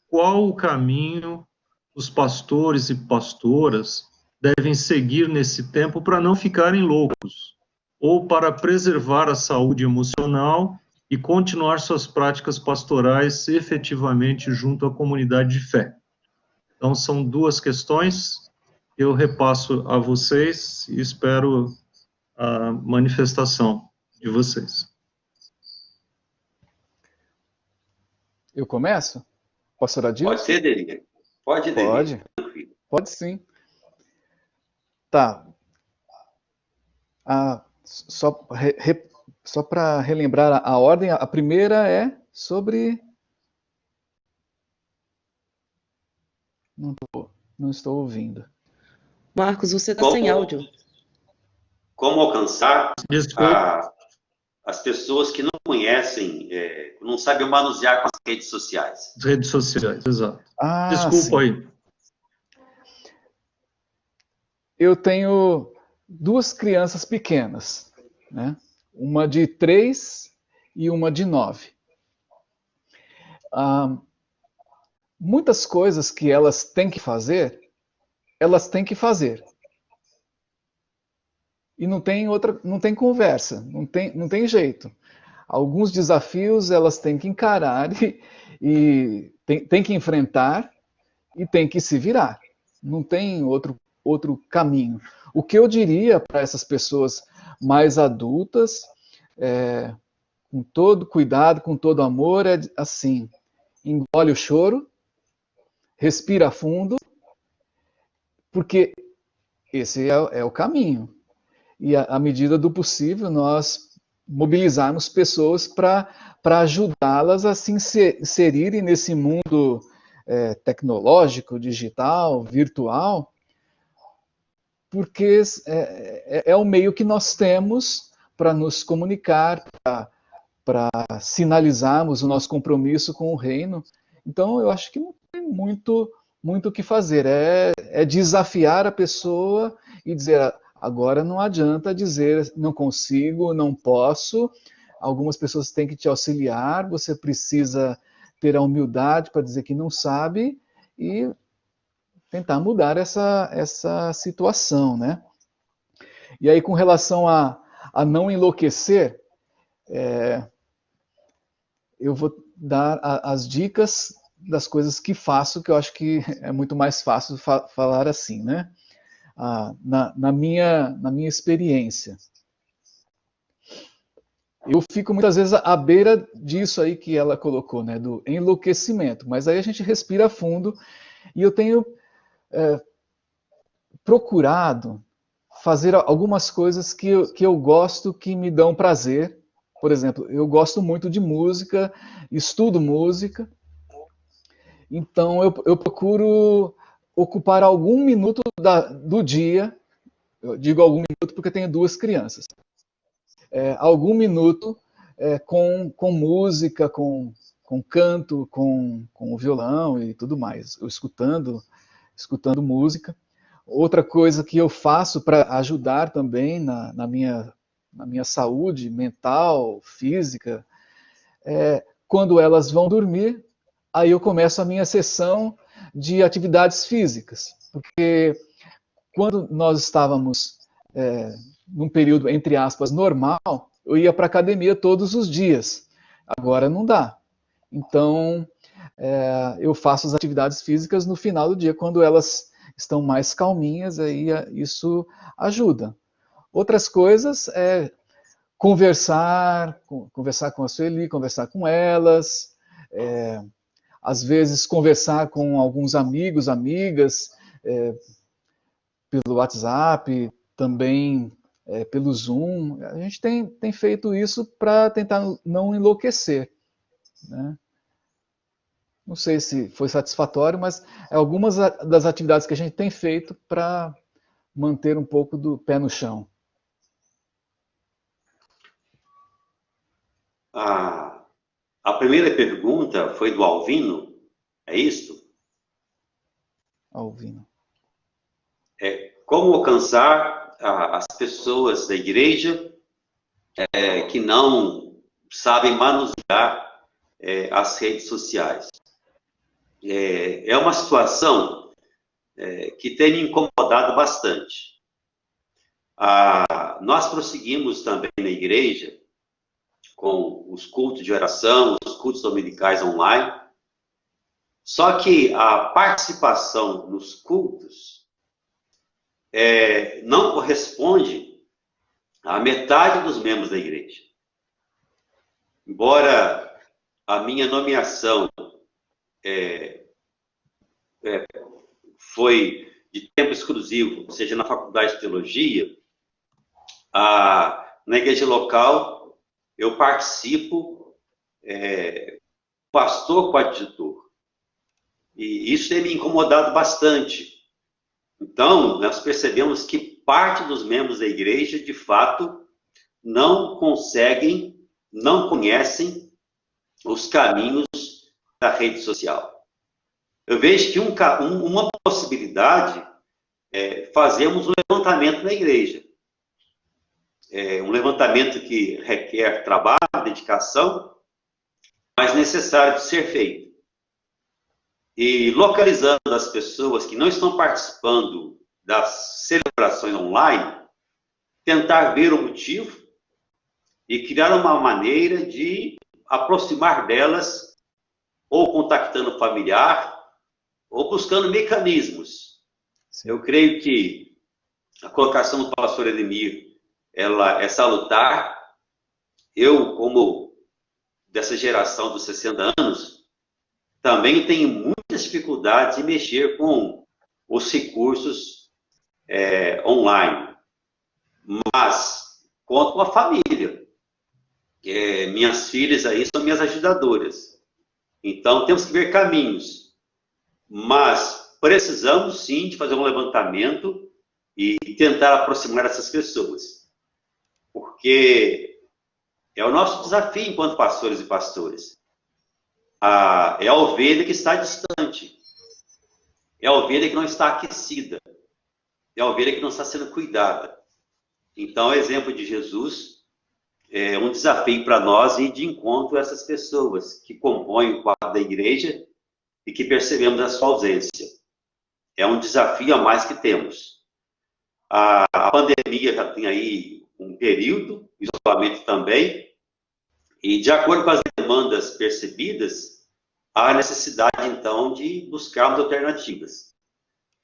qual o caminho os pastores e pastoras devem seguir nesse tempo para não ficarem loucos, ou para preservar a saúde emocional e continuar suas práticas pastorais efetivamente junto à comunidade de fé? Então, são duas questões, eu repasso a vocês e espero a manifestação de vocês. Eu começo? Pastor Adilson? Pode ser, Deli. Pode, Deli. Pode. Pode sim. Tá. Só para relembrar a ordem, a primeira é sobre... Não estou ouvindo. Marcos, você está sem áudio. Como alcançar Desculpa. as pessoas que não conhecem, não sabem manusear com as redes sociais? As redes sociais, exato. sim. Desculpa aí. Eu tenho duas crianças pequenas, né? Uma de 3 e uma de 9. Muitas coisas que elas têm que fazer, elas têm que fazer. E não tem conversa, não tem jeito. Alguns desafios elas têm que encarar e tem que enfrentar e tem que se virar. Não tem outro caminho. O que eu diria para essas pessoas mais adultas, com todo cuidado, com todo amor, é assim: engole o choro, respira fundo, porque esse é o caminho. E à medida do possível, nós mobilizarmos pessoas para ajudá-las a se inserirem nesse mundo tecnológico, digital, virtual, porque é o meio que nós temos para nos comunicar, para sinalizarmos o nosso compromisso com o reino. Então, eu acho que não tem muito o que fazer. É desafiar a pessoa e dizer: agora não adianta dizer não consigo, não posso. Algumas pessoas têm que te auxiliar, você precisa ter a humildade para dizer que não sabe e tentar mudar essa situação, né? E aí, com relação a não enlouquecer, eu vou dar as dicas das coisas que faço, que eu acho que é muito mais fácil falar assim, né? Na minha experiência. Eu fico muitas vezes à beira disso aí que ela colocou, né? Do enlouquecimento. Mas aí a gente respira fundo e eu tenho procurado fazer algumas coisas que eu gosto, que me dão prazer. Por exemplo, eu gosto muito de música, estudo música, então eu procuro ocupar algum minuto do dia, eu digo algum minuto porque eu tenho 2 crianças, algum minuto com música, com canto, com o violão e tudo mais, eu escutando música. Outra coisa que eu faço para ajudar também na minha saúde mental, física, quando elas vão dormir, aí eu começo a minha sessão de atividades físicas. Porque quando nós estávamos num período, entre aspas, normal, eu ia para a academia todos os dias. Agora não dá. Então, eu faço as atividades físicas no final do dia, quando elas estão mais calminhas, aí isso ajuda. Outras coisas é conversar com a Sueli, conversar com elas, às vezes conversar com alguns amigos, amigas, pelo WhatsApp, também pelo Zoom. A gente tem feito isso para tentar não enlouquecer, né? Não sei se foi satisfatório, mas algumas das atividades que a gente tem feito para manter um pouco do pé no chão. A primeira pergunta foi do Alvino, é isso? Alvino. Como alcançar as pessoas da igreja que não sabem manusear as redes sociais? É uma situação que tem me incomodado bastante. Nós prosseguimos também na igreja com os cultos de oração, os cultos dominicais online, só que a participação nos cultos não corresponde à metade dos membros da igreja. Embora a minha nomeação foi de tempo exclusivo, ou seja, na faculdade de teologia, na igreja local eu participo pastor coadjutor. E isso tem me incomodado bastante. Então, nós percebemos que parte dos membros da igreja, de fato, não conseguem, não conhecem os caminhos da rede social. Eu vejo que uma possibilidade é fazermos um levantamento na igreja. Um levantamento que requer trabalho, dedicação, mas necessário de ser feito. E localizando as pessoas que não estão participando das celebrações online, tentar ver o motivo e criar uma maneira de aproximar delas, ou contactando o familiar, ou buscando mecanismos. Sim. Eu creio que a colocação do pastor Edemir, ela é salutar. Eu, como dessa geração dos 60 anos, também tenho muitas dificuldades em mexer com os recursos online. Mas conto com a família. Minhas filhas aí são minhas ajudadoras. Então, temos que ver caminhos. Mas precisamos, sim, de fazer um levantamento e tentar aproximar essas pessoas. Porque é o nosso desafio enquanto pastores e pastoras. É a ovelha que está distante. É a ovelha que não está aquecida. É a ovelha que não está sendo cuidada. Então, o exemplo de Jesus é um desafio para nós ir de encontro a essas pessoas que compõem o quadro da igreja e que percebemos a sua ausência. É um desafio a mais que temos. A pandemia já tem aí um período, isolamento também, e de acordo com as demandas percebidas, há necessidade, então, de buscarmos alternativas.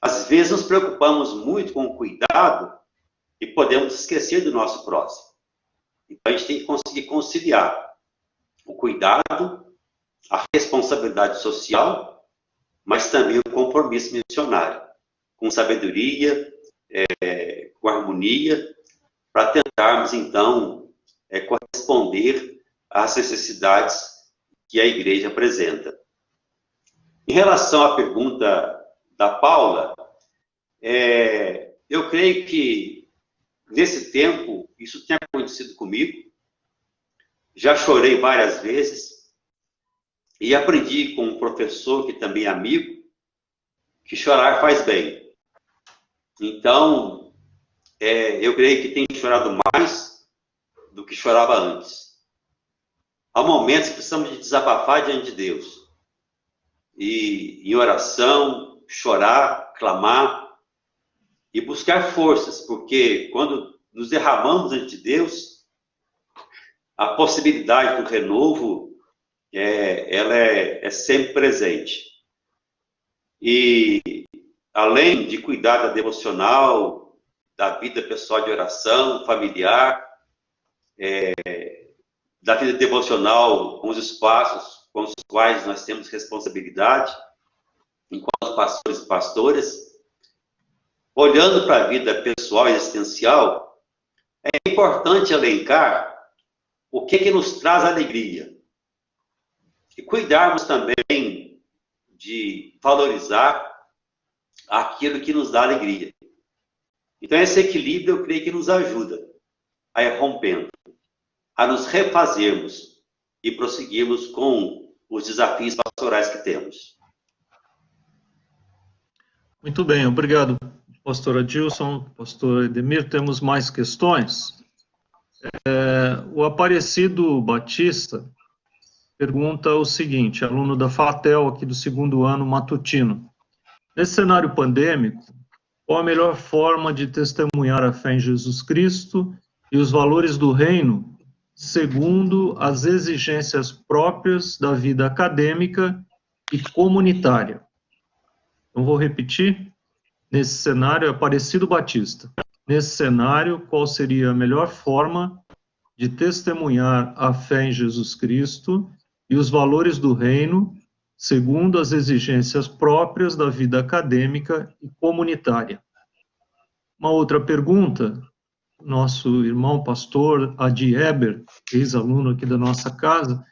Às vezes nos preocupamos muito com o cuidado e podemos esquecer do nosso próximo. Então, a gente tem que conseguir conciliar o cuidado, a responsabilidade social, mas também o compromisso missionário, com sabedoria, com harmonia, para tentarmos, então, corresponder às necessidades que a igreja apresenta. Em relação à pergunta da Paula, eu creio que, nesse tempo, isso tem acontecido comigo. Já chorei várias vezes e aprendi com um professor que também é amigo que chorar faz bem. Então, eu creio que tenho chorado mais do que chorava antes. Há momentos que precisamos de desabafar diante de Deus. E em oração, chorar, clamar e buscar forças, porque quando nos derramamos diante de Deus, a possibilidade do renovo, ela é sempre presente. E além de cuidar da devocional, da vida pessoal de oração, familiar, da vida devocional com os espaços com os quais nós temos responsabilidade, enquanto pastores e pastoras, olhando para a vida pessoal e existencial, é importante elencar o que nos traz alegria. E cuidarmos também de valorizar aquilo que nos dá alegria. Então, esse equilíbrio, eu creio que nos ajuda a ir rompendo, a nos refazermos e prosseguirmos com os desafios pastorais que temos. Muito bem, obrigado, pastor Adilson, pastor Edemir. Temos mais questões? O Aparecido Batista pergunta o seguinte, aluno da FATEL, aqui do 2º ano matutino. Nesse cenário pandêmico, qual a melhor forma de testemunhar a fé em Jesus Cristo e os valores do reino, segundo as exigências próprias da vida acadêmica e comunitária? Então, vou repetir. Nesse cenário, Aparecido Batista. Nesse cenário, qual seria a melhor forma de testemunhar a fé em Jesus Cristo e os valores do reino, segundo as exigências próprias da vida acadêmica e comunitária? Uma outra pergunta, nosso irmão pastor Adi Eber, ex-aluno aqui da nossa casa,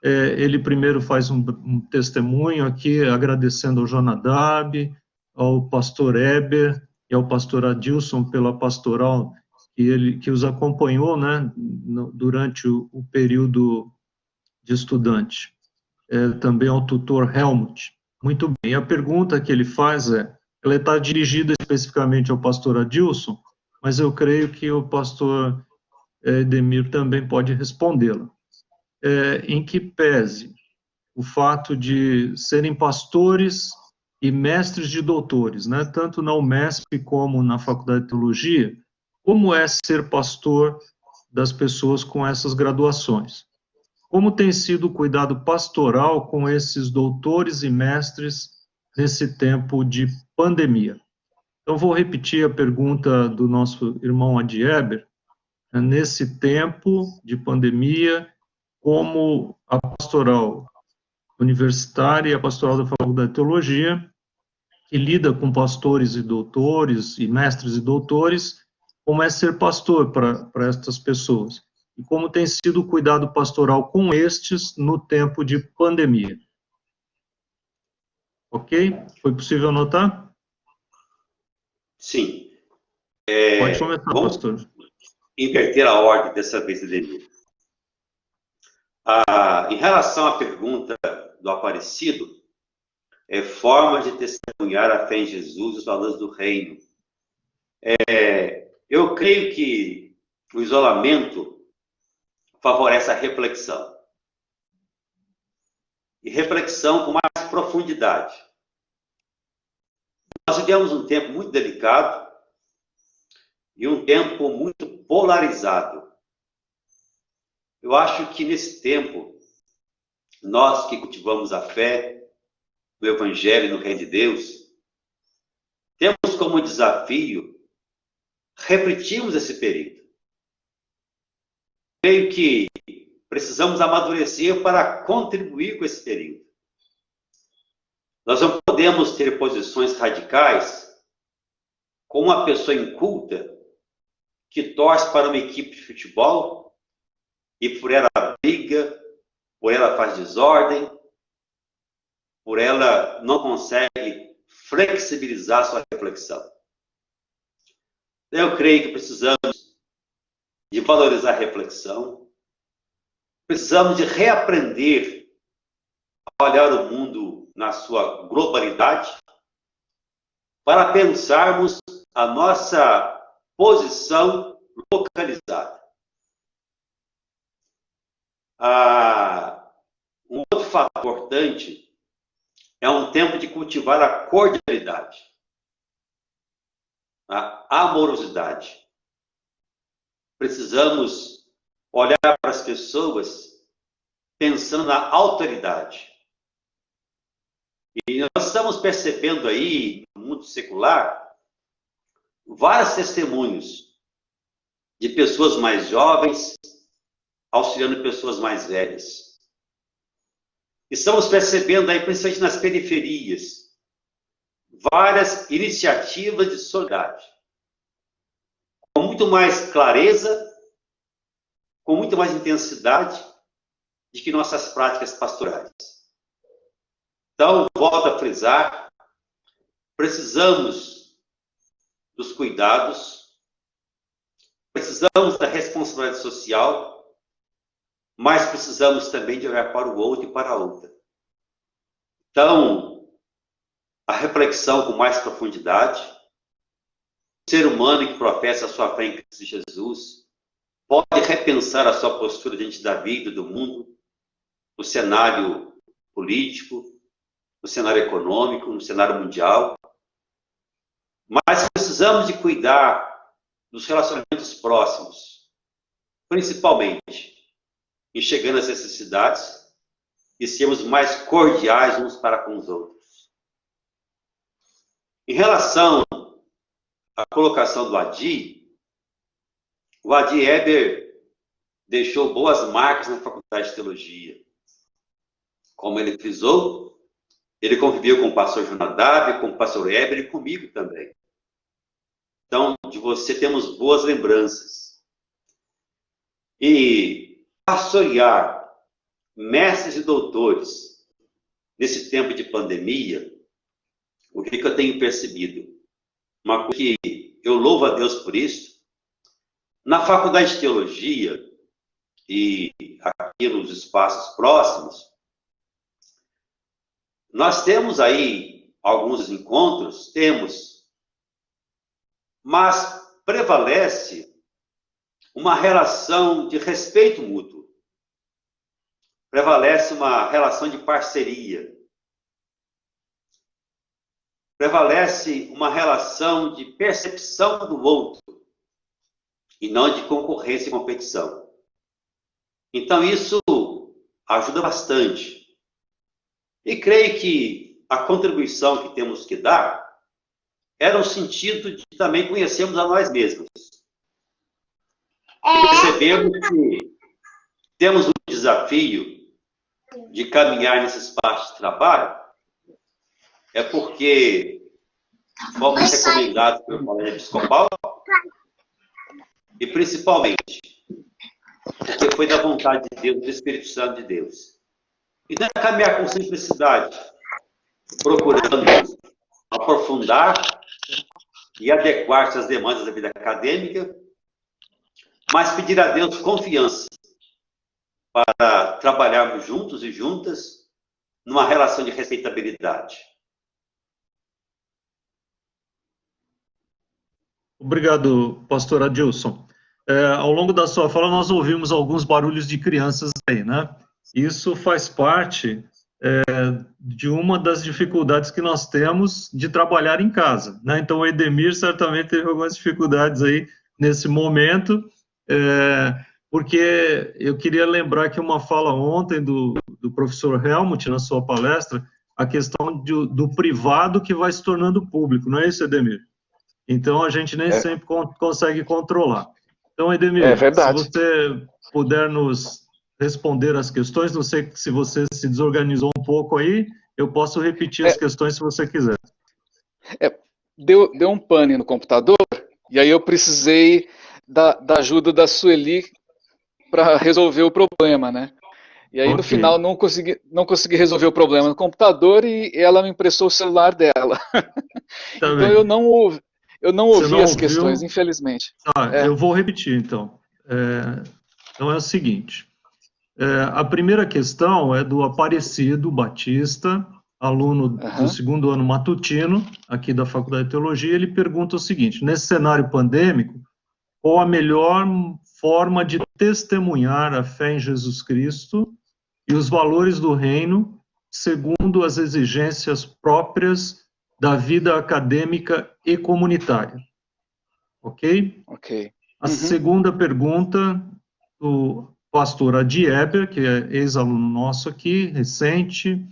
ele primeiro faz um testemunho aqui, agradecendo ao Jonadab, ao pastor Eber e ao pastor Adilson pela pastoral que os acompanhou, né, durante o período de estudante. Também ao tutor Helmut. Muito bem, a pergunta que ele faz ela está dirigida especificamente ao pastor Adilson, mas eu creio que o pastor Edemir também pode respondê-la. Em que pese o fato de serem pastores e mestres de doutores, né, tanto na UMESP como na Faculdade de Teologia, como é ser pastor das pessoas com essas graduações? Como tem sido o cuidado pastoral com esses doutores e mestres nesse tempo de pandemia? Então, vou repetir a pergunta do nosso irmão Adi Eber. Nesse tempo de pandemia, como a pastoral universitária e a pastoral da Faculdade de Teologia, que lida com pastores e doutores, e mestres e doutores, como é ser pastor para estas pessoas? E como tem sido o cuidado pastoral com estes no tempo de pandemia? Ok? Foi possível anotar? Sim. Pode começar, pastor. Inverter a ordem dessa vez, Edemir. Em relação à pergunta do Aparecido, forma de testemunhar a fé em Jesus e os valores do reino. Eu creio que o isolamento favorece a reflexão. E reflexão com mais profundidade. Nós vivemos um tempo muito delicado e um tempo muito polarizado. Eu acho que nesse tempo, nós que cultivamos a fé no Evangelho e no Reino de Deus, temos como desafio refletirmos esse período. Creio que precisamos amadurecer para contribuir com esse período. Nós não podemos ter posições radicais com uma pessoa inculta que torce para uma equipe de futebol e por ela briga, por ela faz desordem, por ela não consegue flexibilizar sua reflexão. Eu creio que precisamos de valorizar a reflexão, precisamos de reaprender a olhar o mundo na sua globalidade, para pensarmos a nossa posição localizada. Um outro fato importante é um tempo de cultivar a cordialidade, a amorosidade. Precisamos olhar para as pessoas pensando na autoridade. E nós estamos percebendo aí, no mundo secular, vários testemunhos de pessoas mais jovens auxiliando pessoas mais velhas. Estamos percebendo aí, principalmente nas periferias, várias iniciativas de solidariedade, com muito mais clareza, com muito mais intensidade de que nossas práticas pastorais. Então, volto a frisar, precisamos dos cuidados, precisamos da responsabilidade social, mas precisamos também de olhar para o outro e para a outra. Então, a reflexão com mais profundidade, o ser humano que professa a sua fé em Cristo Jesus pode repensar a sua postura diante da vida e do mundo, no cenário político, no cenário econômico, no cenário mundial. Mas precisamos de cuidar dos relacionamentos próximos, principalmente enxergando as necessidades e sermos mais cordiais uns para com os outros. Em relação à colocação do Adi, o Adi Eber deixou boas marcas na Faculdade de Teologia. Como ele frisou, ele conviveu com o pastor Jonadab, com o pastor Eber e comigo também. Então, de você temos boas lembranças. E pastorear mestres e doutores nesse tempo de pandemia, o que eu tenho percebido? Uma coisa que eu louvo a Deus por isso. Na Faculdade de Teologia e aqui nos espaços próximos, nós temos aí alguns encontros, mas prevalece uma relação de respeito mútuo. Prevalece uma relação de parceria. Prevalece uma relação de percepção do outro e não de concorrência e competição. Então, isso ajuda bastante. E creio que a contribuição que temos que dar era no sentido de também conhecermos a nós mesmos. E percebemos que temos um desafio de caminhar nesse espaço de trabalho, é porque fomos recomendados pelo Colégio Episcopal e principalmente porque foi da vontade de Deus, do Espírito Santo de Deus. E não é caminhar com simplicidade, procurando aprofundar e adequar-se às demandas da vida acadêmica, mas pedir a Deus confiança para trabalharmos juntos e juntas numa relação de respeitabilidade. Obrigado, pastor Adilson. Ao longo da sua fala, nós ouvimos alguns barulhos de crianças aí, né? Isso faz parte de uma das dificuldades que nós temos de trabalhar em casa, né? Então, o Edemir certamente teve algumas dificuldades aí nesse momento, porque eu queria lembrar que uma fala ontem do professor Helmut, na sua palestra, a questão do privado que vai se tornando público, não é isso, Edemir? Então, a gente nem sempre consegue controlar. Então, Edemir, se você puder nos responder as questões, não sei se você se desorganizou um pouco aí, eu posso repetir as questões se você quiser. Deu um pane no computador, e aí eu precisei da ajuda da Sueli para resolver o problema, né? E aí, no final, não consegui resolver o problema no computador e ela me emprestou o celular dela. Então, eu não ouvi as questões, infelizmente. Eu vou repetir, então. Então, é o seguinte. A primeira questão é do Aparecido Batista, aluno do segundo ano matutino, aqui da Faculdade de Teologia. Ele pergunta o seguinte: nesse cenário pandêmico, qual a melhor forma de testemunhar a fé em Jesus Cristo e os valores do reino segundo as exigências próprias da vida acadêmica e comunitária? Ok? Ok. A segunda pergunta, do pastor Adi Eber, que é ex-aluno nosso aqui, recente.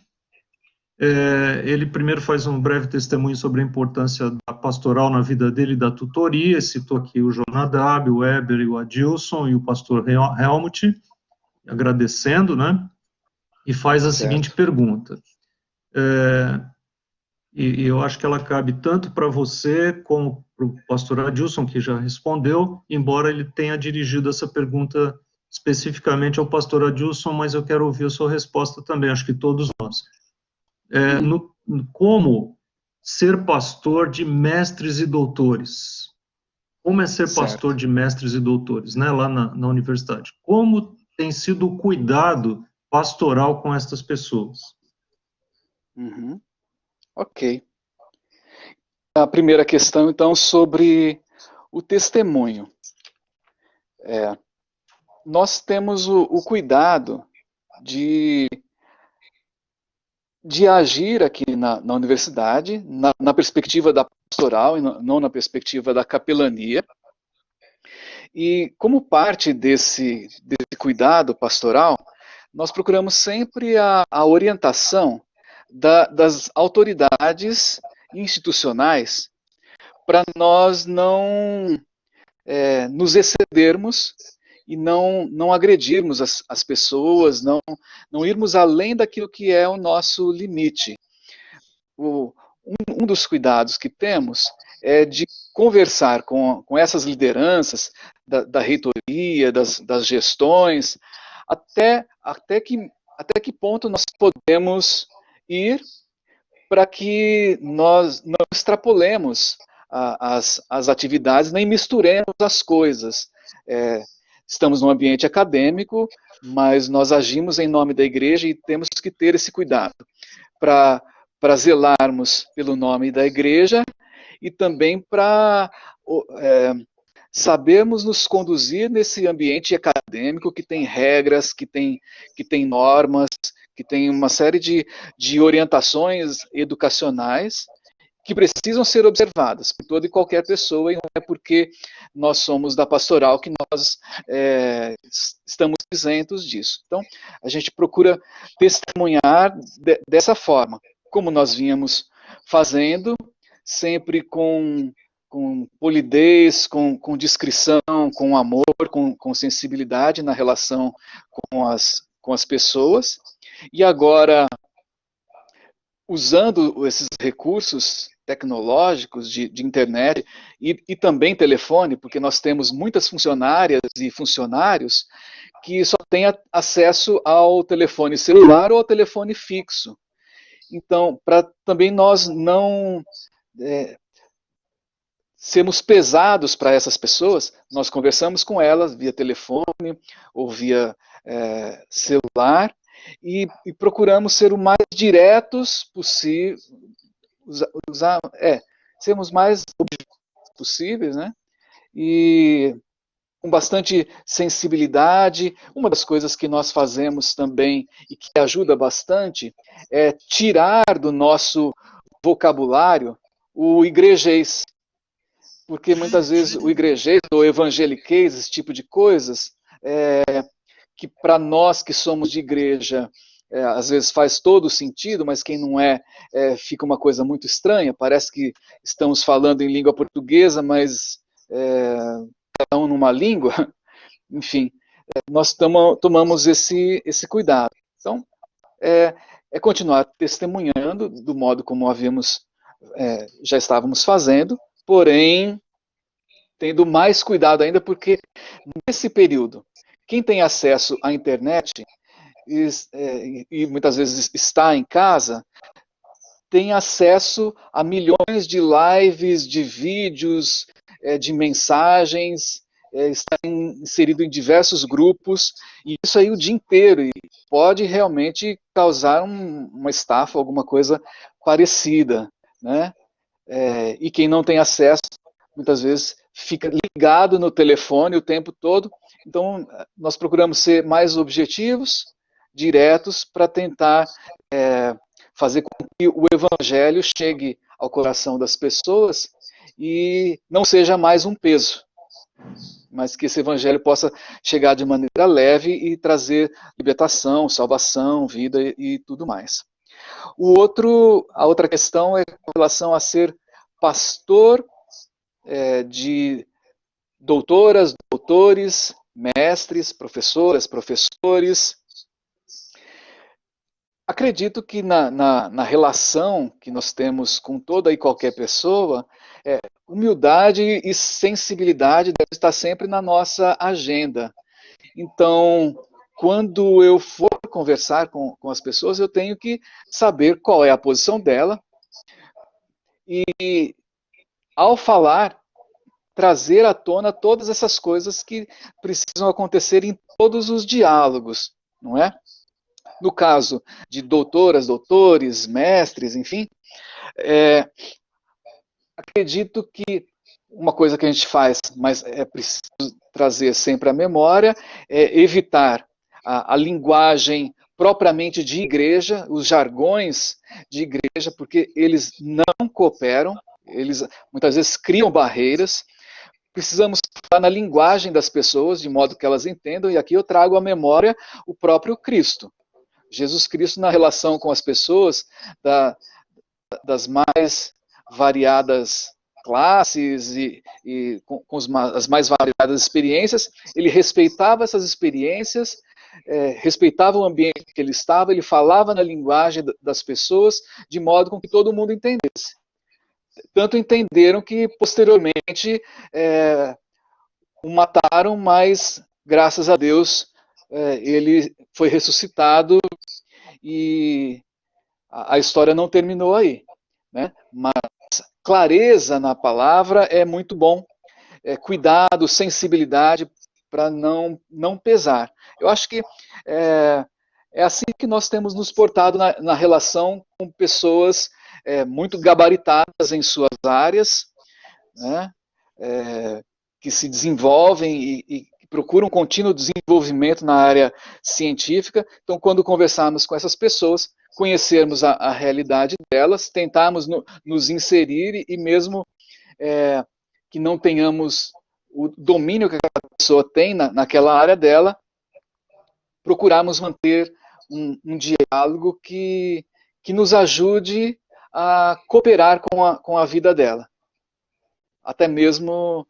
Ele primeiro faz um breve testemunho sobre a importância da pastoral na vida dele e da tutoria, citou aqui o Jonadab, o Eber e o Adilson e o pastor Helmut, agradecendo, né? e faz a Certo. seguinte pergunta. E eu acho que ela cabe tanto para você como para o pastor Adilson, que já respondeu, embora ele tenha dirigido essa pergunta especificamente ao pastor Adilson, mas eu quero ouvir a sua resposta também, acho que todos nós. Como ser pastor de mestres e doutores? Como é ser pastor Certo. de mestres e doutores, né, lá na universidade? Como tem sido o cuidado pastoral com estas pessoas? Uhum. Ok. A primeira questão, então, sobre o testemunho. Nós temos o cuidado de agir aqui na universidade, na perspectiva da pastoral e não na perspectiva da capelania. E como parte desse cuidado pastoral, nós procuramos sempre a orientação das autoridades institucionais para nós não nos excedermos e não agredirmos as pessoas, não irmos além daquilo que é o nosso limite. Um dos cuidados que temos é de conversar com essas lideranças da reitoria, das gestões, até que ponto nós podemos ir para que nós não extrapolemos as atividades, nem misturemos as coisas. Estamos num ambiente acadêmico, mas nós agimos em nome da igreja e temos que ter esse cuidado para zelarmos pelo nome da igreja e também para sabermos nos conduzir nesse ambiente acadêmico que tem regras, que tem normas, que tem uma série de orientações educacionais que precisam ser observadas por toda e qualquer pessoa, e não é porque nós somos da pastoral que nós estamos isentos disso. Então, a gente procura testemunhar dessa forma, como nós vínhamos fazendo, sempre com polidez, com discrição, com amor, com sensibilidade na relação com as pessoas. E agora, usando esses recursos tecnológicos de internet e também telefone, porque nós temos muitas funcionárias e funcionários que só têm acesso ao telefone celular ou ao telefone fixo. Então, para também nós não sermos pesados para essas pessoas, nós conversamos com elas via telefone ou via celular e procuramos ser o mais diretos possível, sermos mais possíveis, né? E com bastante sensibilidade. Uma das coisas que nós fazemos também e que ajuda bastante é tirar do nosso vocabulário o igrejês. Porque muitas vezes o igrejês ou evangeliquez, esse tipo de coisas, que para nós que somos de igreja, às vezes faz todo sentido, mas quem não fica uma coisa muito estranha, parece que estamos falando em língua portuguesa, mas cada um numa língua. Enfim, nós tomamos esse cuidado. Então, é continuar testemunhando do modo como já estávamos fazendo, porém, tendo mais cuidado ainda, porque nesse período, quem tem acesso à internet e muitas vezes está em casa, tem acesso a milhões de lives, de vídeos, de mensagens, está inserido em diversos grupos, e isso aí o dia inteiro, e pode realmente causar uma estafa, alguma coisa parecida, né? E quem não tem acesso, muitas vezes fica ligado no telefone o tempo todo. Então, nós procuramos ser mais objetivos, diretos, para tentar fazer com que o evangelho chegue ao coração das pessoas e não seja mais um peso, mas que esse evangelho possa chegar de maneira leve e trazer libertação, salvação, vida e tudo mais. A outra questão é com relação a ser pastor de doutoras, doutores, mestres, professoras, professores. acredito que na relação que nós temos com toda e qualquer pessoa, humildade e sensibilidade devem estar sempre na nossa agenda. Então, quando eu for conversar com as pessoas, eu tenho que saber qual é a posição dela e, ao falar, trazer à tona todas essas coisas que precisam acontecer em todos os diálogos, não é? No caso de doutoras, doutores, mestres, enfim, acredito que uma coisa que a gente faz, mas é preciso trazer sempre à memória, é evitar a linguagem propriamente de igreja, os jargões de igreja, porque eles não cooperam, eles muitas vezes criam barreiras. Precisamos falar na linguagem das pessoas, de modo que elas entendam, e aqui eu trago à memória o próprio Cristo. Jesus Cristo, na relação com as pessoas das mais variadas classes e com as mais variadas experiências, ele respeitava essas experiências, respeitava o ambiente que ele estava, ele falava na linguagem das pessoas, de modo com que todo mundo entendesse. Tanto entenderam que, posteriormente, o mataram, mas, graças a Deus, ele foi ressuscitado e a história não terminou aí, né? Mas clareza na palavra é muito bom, cuidado, sensibilidade para não pesar. Eu acho que é assim que nós temos nos portado na relação com pessoas muito gabaritadas em suas áreas, né? Que se desenvolvem e procuram contínuo desenvolvimento na área científica. Então, quando conversarmos com essas pessoas, conhecermos a realidade delas, tentarmos nos inserir e mesmo que não tenhamos o domínio que aquela pessoa tem naquela área dela, procurarmos manter um diálogo que nos ajude a cooperar com a vida dela. Até mesmo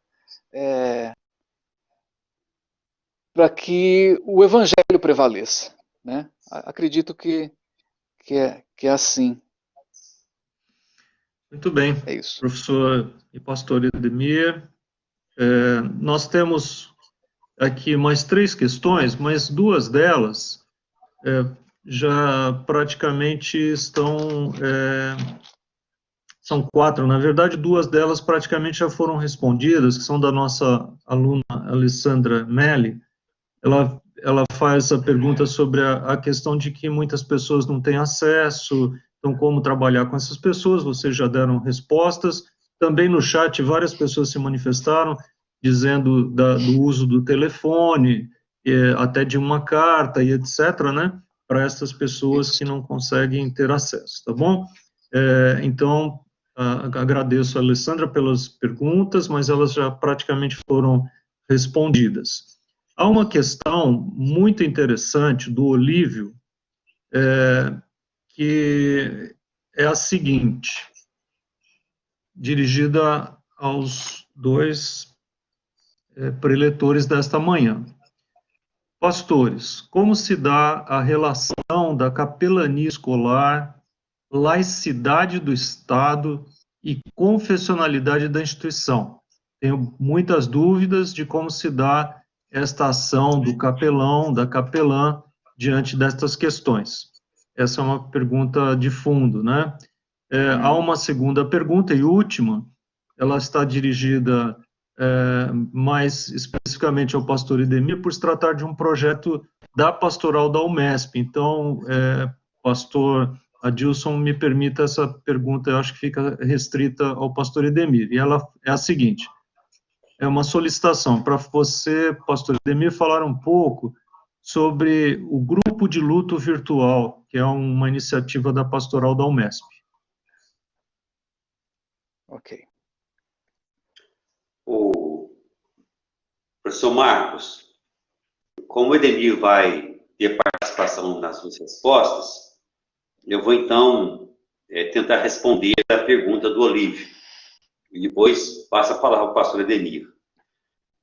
para que o evangelho prevaleça, né? Acredito que é assim. Muito bem. É isso. Professor e pastor Edemir, nós temos aqui mais 3 questões, mas 2 delas já praticamente estão... são 4, na verdade, 2 delas praticamente já foram respondidas, que são da nossa aluna Alessandra Melli. Ela faz a pergunta sobre a questão de que muitas pessoas não têm acesso, então como trabalhar com essas pessoas, vocês já deram respostas. Também no chat várias pessoas se manifestaram, dizendo do uso do telefone, até de uma carta e etc., né, para essas pessoas que não conseguem ter acesso, tá bom? Então, agradeço a Alessandra pelas perguntas, mas elas já praticamente foram respondidas. Há uma questão muito interessante do Olívio, que é a seguinte, dirigida aos 2 preletores desta manhã. Pastores, como se dá a relação da capelania escolar, laicidade do Estado e confessionalidade da instituição? Tenho muitas dúvidas de como se dá esta ação do capelão, da capelã, diante destas questões. Essa é uma pergunta de fundo, né? Há uma segunda pergunta e última, ela está dirigida mais especificamente ao pastor Edemir, por se tratar de um projeto da pastoral da UMESP. Então, pastor Adilson, me permita essa pergunta, eu acho que fica restrita ao pastor Edemir, e ela é a seguinte: é uma solicitação para você, pastor Edemir, falar um pouco sobre o grupo de luto virtual, que é uma iniciativa da pastoral da UMESP. Ok. O professor Marcos, como o Edemir vai ter participação nas suas respostas, eu vou então tentar responder a pergunta do Olívio. E depois passa a palavra ao pastor Edemir.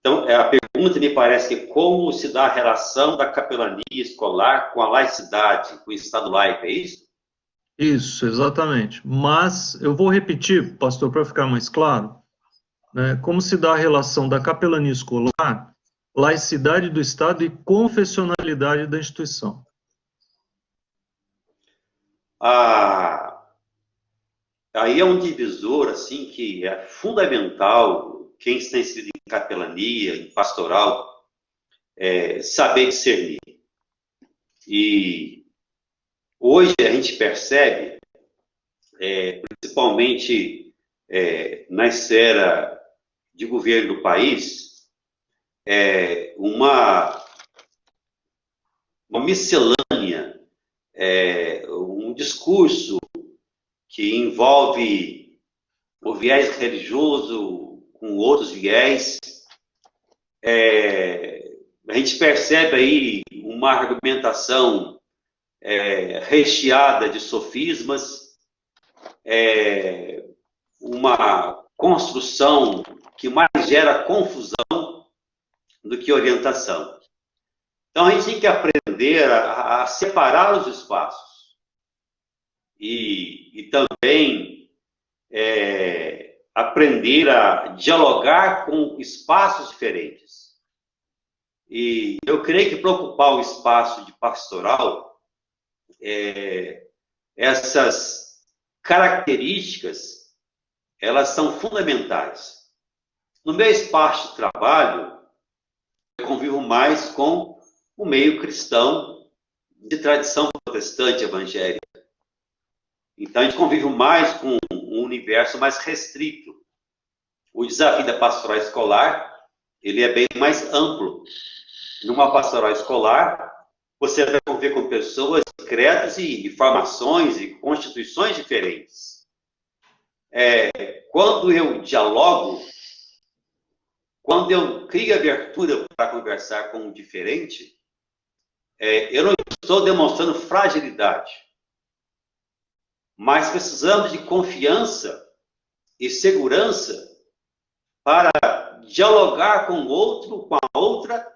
Então, a pergunta pergunta me parece que como se dá a relação da capelania escolar com a laicidade, com o Estado laico, é isso? Isso, exatamente. Mas eu vou repetir, pastor, para ficar mais claro, né, como se dá a relação da capelania escolar, laicidade do Estado e confessionalidade da instituição. Aí é um divisor assim que é fundamental, quem está inserido em capelania, em pastoral, saber discernir. E hoje a gente percebe, principalmente na esfera de governo do país, uma miscelânea, um discurso que envolve o viés religioso com outros viés. A gente percebe aí uma argumentação recheada de sofismas, uma construção que mais gera confusão do que orientação. Então, a gente tem que aprender a separar os espaços e também aprender a dialogar com espaços diferentes. E eu creio que para ocupar o espaço de pastoral, essas características, elas são fundamentais. No meu espaço de trabalho, eu convivo mais com o meio cristão de tradição protestante evangélica. Então, a gente convive mais com um universo mais restrito. O desafio da pastoral escolar, ele é bem mais amplo. Numa pastoral escolar, você vai conviver com pessoas de credos e formações e constituições diferentes. Quando eu dialogo, quando eu crio abertura para conversar com o diferente, eu não estou demonstrando fragilidade, mas precisamos de confiança e segurança para dialogar com o outro, com a outra,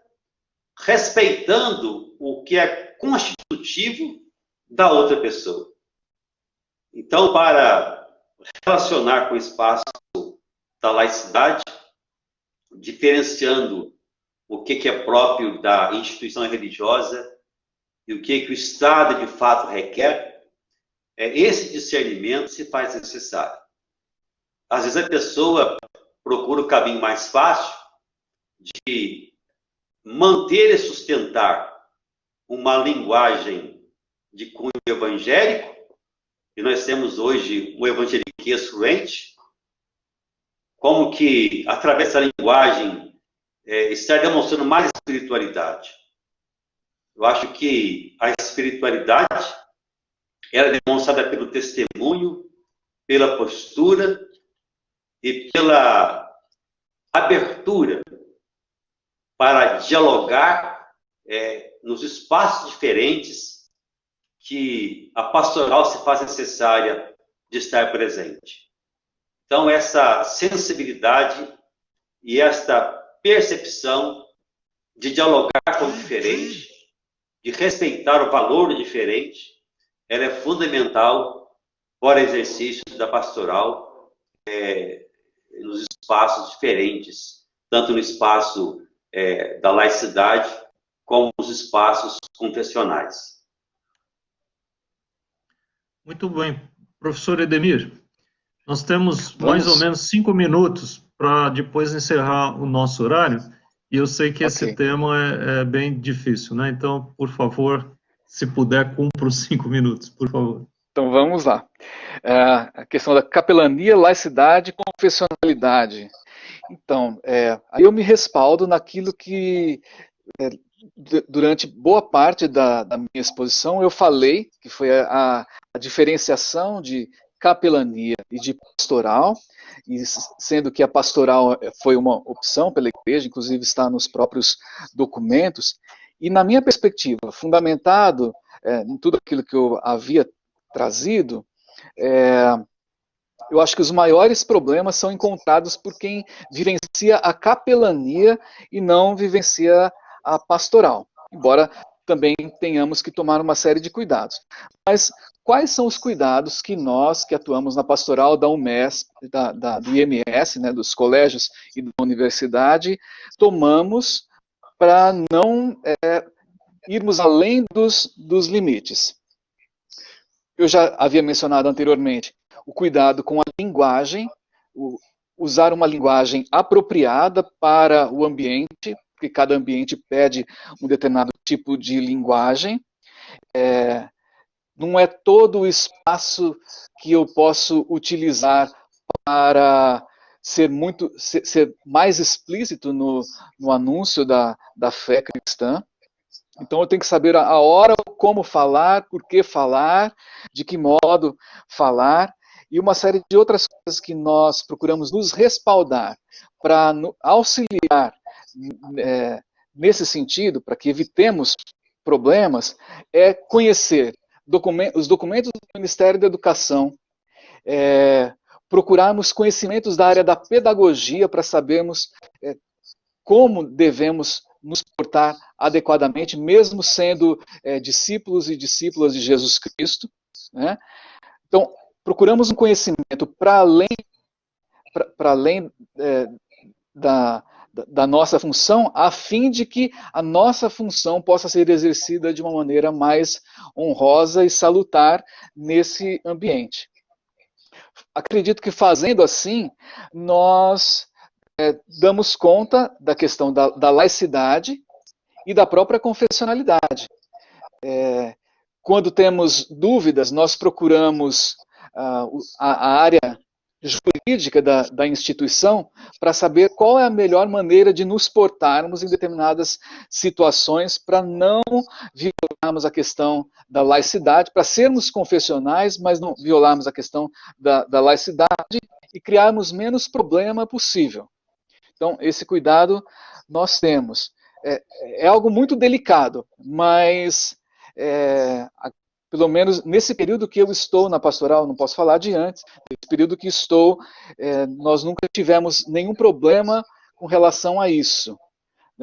respeitando o que é constitutivo da outra pessoa. Então, para relacionar com o espaço da laicidade, diferenciando o que é próprio da instituição religiosa e o que o Estado, de fato, requer, esse discernimento se faz necessário. Às vezes a pessoa procura o caminho mais fácil de manter e sustentar uma linguagem de cunho evangélico, e nós temos hoje um evangeliquez fluente, como que, através da linguagem, está demonstrando mais espiritualidade. Eu acho que a espiritualidade ela é demonstrada pelo testemunho, pela postura e pela abertura para dialogar nos espaços diferentes que a pastoral se faz necessária de estar presente. Então, essa sensibilidade e esta percepção de dialogar com o diferente, de respeitar o valor do diferente, ela é fundamental para o exercício da pastoral nos espaços diferentes, tanto no espaço da laicidade, como nos espaços confessionais. Muito bem. Professor Edemir, nós temos mais ou menos 5 minutos para depois encerrar o nosso horário, e eu sei que esse tema é bem difícil, né? Então, por favor, se puder, cumpra os 5 minutos, por favor. Então vamos lá. A questão da capelania, laicidade e confessionalidade. Então, aí eu me respaldo naquilo que, durante boa parte da minha exposição, eu falei, que foi a diferenciação de capelania e de pastoral, e sendo que a pastoral foi uma opção pela igreja, inclusive está nos próprios documentos, e na minha perspectiva, fundamentado em tudo aquilo que eu havia trazido, eu acho que os maiores problemas são encontrados por quem vivencia a capelania e não vivencia a pastoral, embora também tenhamos que tomar uma série de cuidados. Mas quais são os cuidados que nós, que atuamos na pastoral da UMESP, do IMS, né, dos colégios e da universidade, tomamos para não irmos além dos limites? Eu já havia mencionado anteriormente o cuidado com a linguagem, usar uma linguagem apropriada para o ambiente, porque cada ambiente pede um determinado tipo de linguagem. Não é todo o espaço que eu posso utilizar para ser mais explícito no anúncio da fé cristã. Então eu tenho que saber a hora, como falar, por que falar, de que modo falar, e uma série de outras coisas que nós procuramos nos respaldar para auxiliar nesse sentido, para que evitemos problemas, é conhecer os documentos do Ministério da Educação, procurarmos conhecimentos da área da pedagogia para sabermos como devemos nos portar adequadamente, mesmo sendo discípulos e discípulas de Jesus Cristo, né? Então, procuramos um conhecimento para além da nossa função, a fim de que a nossa função possa ser exercida de uma maneira mais honrosa e salutar nesse ambiente. Acredito que fazendo assim, nós damos conta da questão da laicidade e da própria confessionalidade. Quando temos dúvidas, nós procuramos a área jurídica da instituição para saber qual é a melhor maneira de nos portarmos em determinadas situações para não violarmos a questão da laicidade, para sermos confessionais, mas não violarmos a questão da laicidade e criarmos menos problema possível. Então, esse cuidado nós temos. É algo muito delicado, mas pelo menos nesse período que eu estou na pastoral, não posso falar de antes, nesse período que estou, nós nunca tivemos nenhum problema com relação a isso.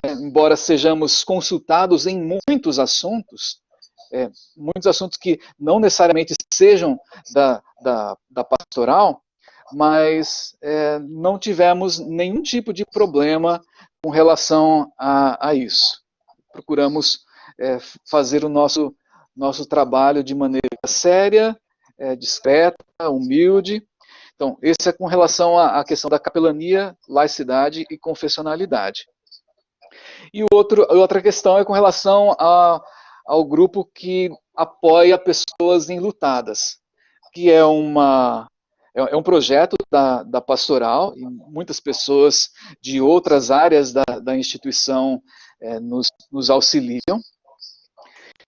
Né? Embora sejamos consultados em muitos assuntos que não necessariamente sejam da pastoral, mas não tivemos nenhum tipo de problema com relação a isso. Procuramos fazer o nosso trabalho de maneira séria, discreta, humilde. Então, esse é com relação à questão da capelania, laicidade e confessionalidade. E outra questão é com relação ao grupo que apoia pessoas enlutadas, que é um projeto da pastoral, e muitas pessoas de outras áreas da instituição nos auxiliam,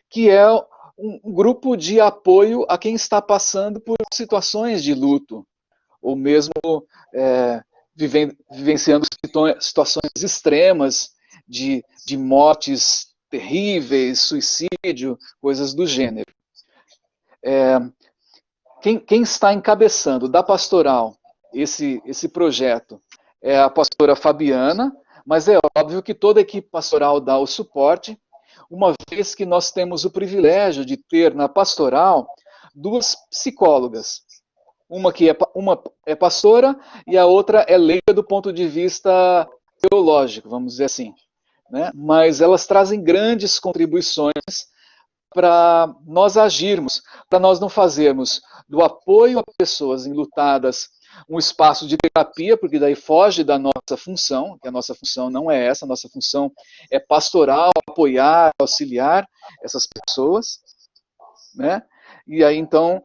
que é um grupo de apoio a quem está passando por situações de luto, ou mesmo vivenciando situações extremas de mortes terríveis, suicídio, coisas do gênero. Quem está encabeçando da pastoral esse projeto é a pastora Fabiana, mas é óbvio que toda a equipe pastoral dá o suporte, uma vez que nós temos o privilégio de ter na pastoral 2 psicólogas. Uma é pastora e a outra é leiga do ponto de vista teológico, vamos dizer assim. Né? Mas elas trazem grandes contribuições para nós agirmos, para nós não fazermos do apoio a pessoas enlutadas um espaço de terapia, porque daí foge da nossa função, que a nossa função não é essa, a nossa função é pastoral, apoiar, auxiliar essas pessoas, né? E aí então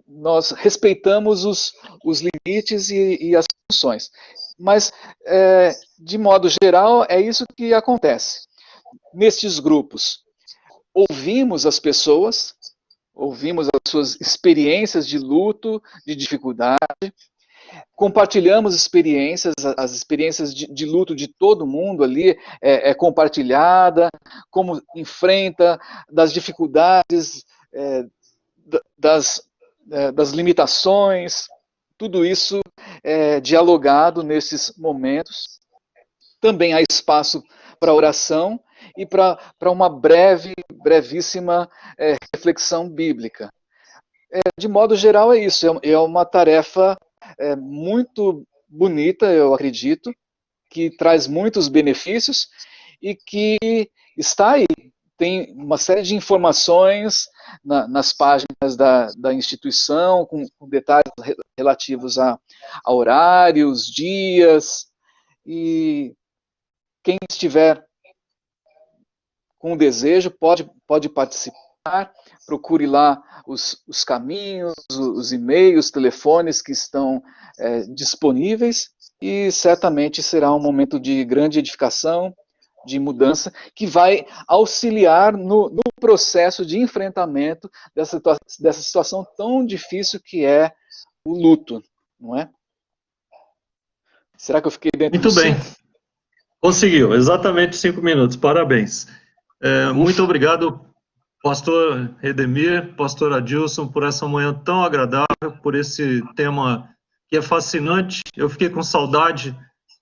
nós respeitamos os limites e as funções. Mas, de modo geral, é isso que acontece. Nestes grupos, ouvimos as pessoas, ouvimos as suas experiências de luto, de dificuldade, compartilhamos experiências, as experiências de luto de todo mundo ali é compartilhada, como enfrenta, das dificuldades, das das limitações, tudo isso é dialogado nesses momentos. Também há espaço para oração e para uma brevíssima reflexão bíblica. De modo geral é isso, é uma tarefa muito bonita, eu acredito, que traz muitos benefícios e que está aí. Tem uma série de informações nas páginas da instituição, com detalhes relativos a horários, dias, e quem estiver com desejo pode participar, procure lá os caminhos, os e-mails, telefones que estão disponíveis, e certamente será um momento de grande edificação, de mudança, que vai auxiliar no processo de enfrentamento dessa situação tão difícil que é o luto, não é? Será que eu fiquei dentro do Muito bem. Conseguiu, exatamente 5 minutos, parabéns. Muito obrigado, pastor Edemir, pastor Adilson, por essa manhã tão agradável, por esse tema que é fascinante. Eu fiquei com saudade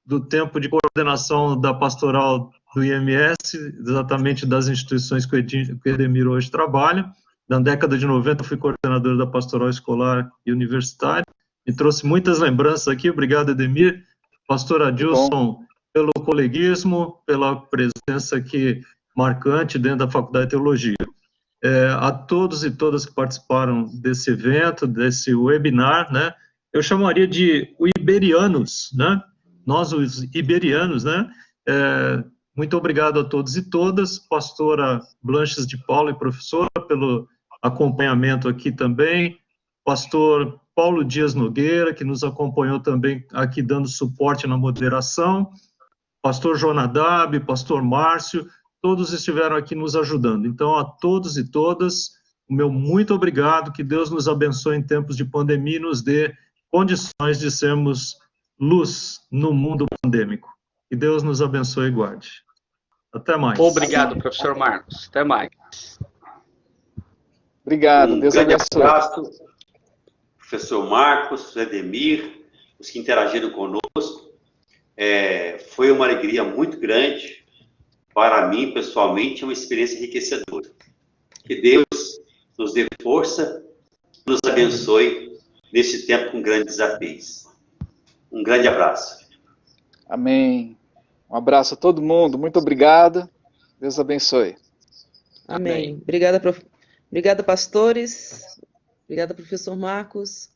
do tempo de coordenação da pastoral do IMS, exatamente das instituições que o Edemir hoje trabalha. Na década de 90, eu fui coordenador da pastoral escolar e universitária, me trouxe muitas lembranças aqui. Obrigado, Edemir. Pastor Adilson, pelo coleguismo, pela presença aqui marcante dentro da Faculdade de Teologia. A todos e todas que participaram desse evento, desse webinar, né? Eu chamaria de iberianos, né? Nós, os iberianos, né? Muito obrigado a todos e todas, pastora Blanches de Paulo e professora, pelo acompanhamento aqui também, pastor Paulo Dias Nogueira, que nos acompanhou também aqui dando suporte na moderação, pastor Jonadab, pastor Márcio, todos estiveram aqui nos ajudando. Então, a todos e todas, o meu muito obrigado, que Deus nos abençoe em tempos de pandemia e nos dê condições de sermos luz no mundo pandêmico. Que Deus nos abençoe e guarde. Até mais. Obrigado, professor Marcos. Até mais. Obrigado, Deus grande abençoe. abraço, professor Marcos, Edemir, os que interagiram conosco. Foi uma alegria muito grande. Para mim, pessoalmente, é uma experiência enriquecedora. Que Deus nos dê força, nos abençoe nesse tempo com grandes desafios. Um grande abraço. Amém. Um abraço a todo mundo. Muito obrigado. Deus abençoe. Amém. Obrigada, pastores. Obrigada, professor Marcos.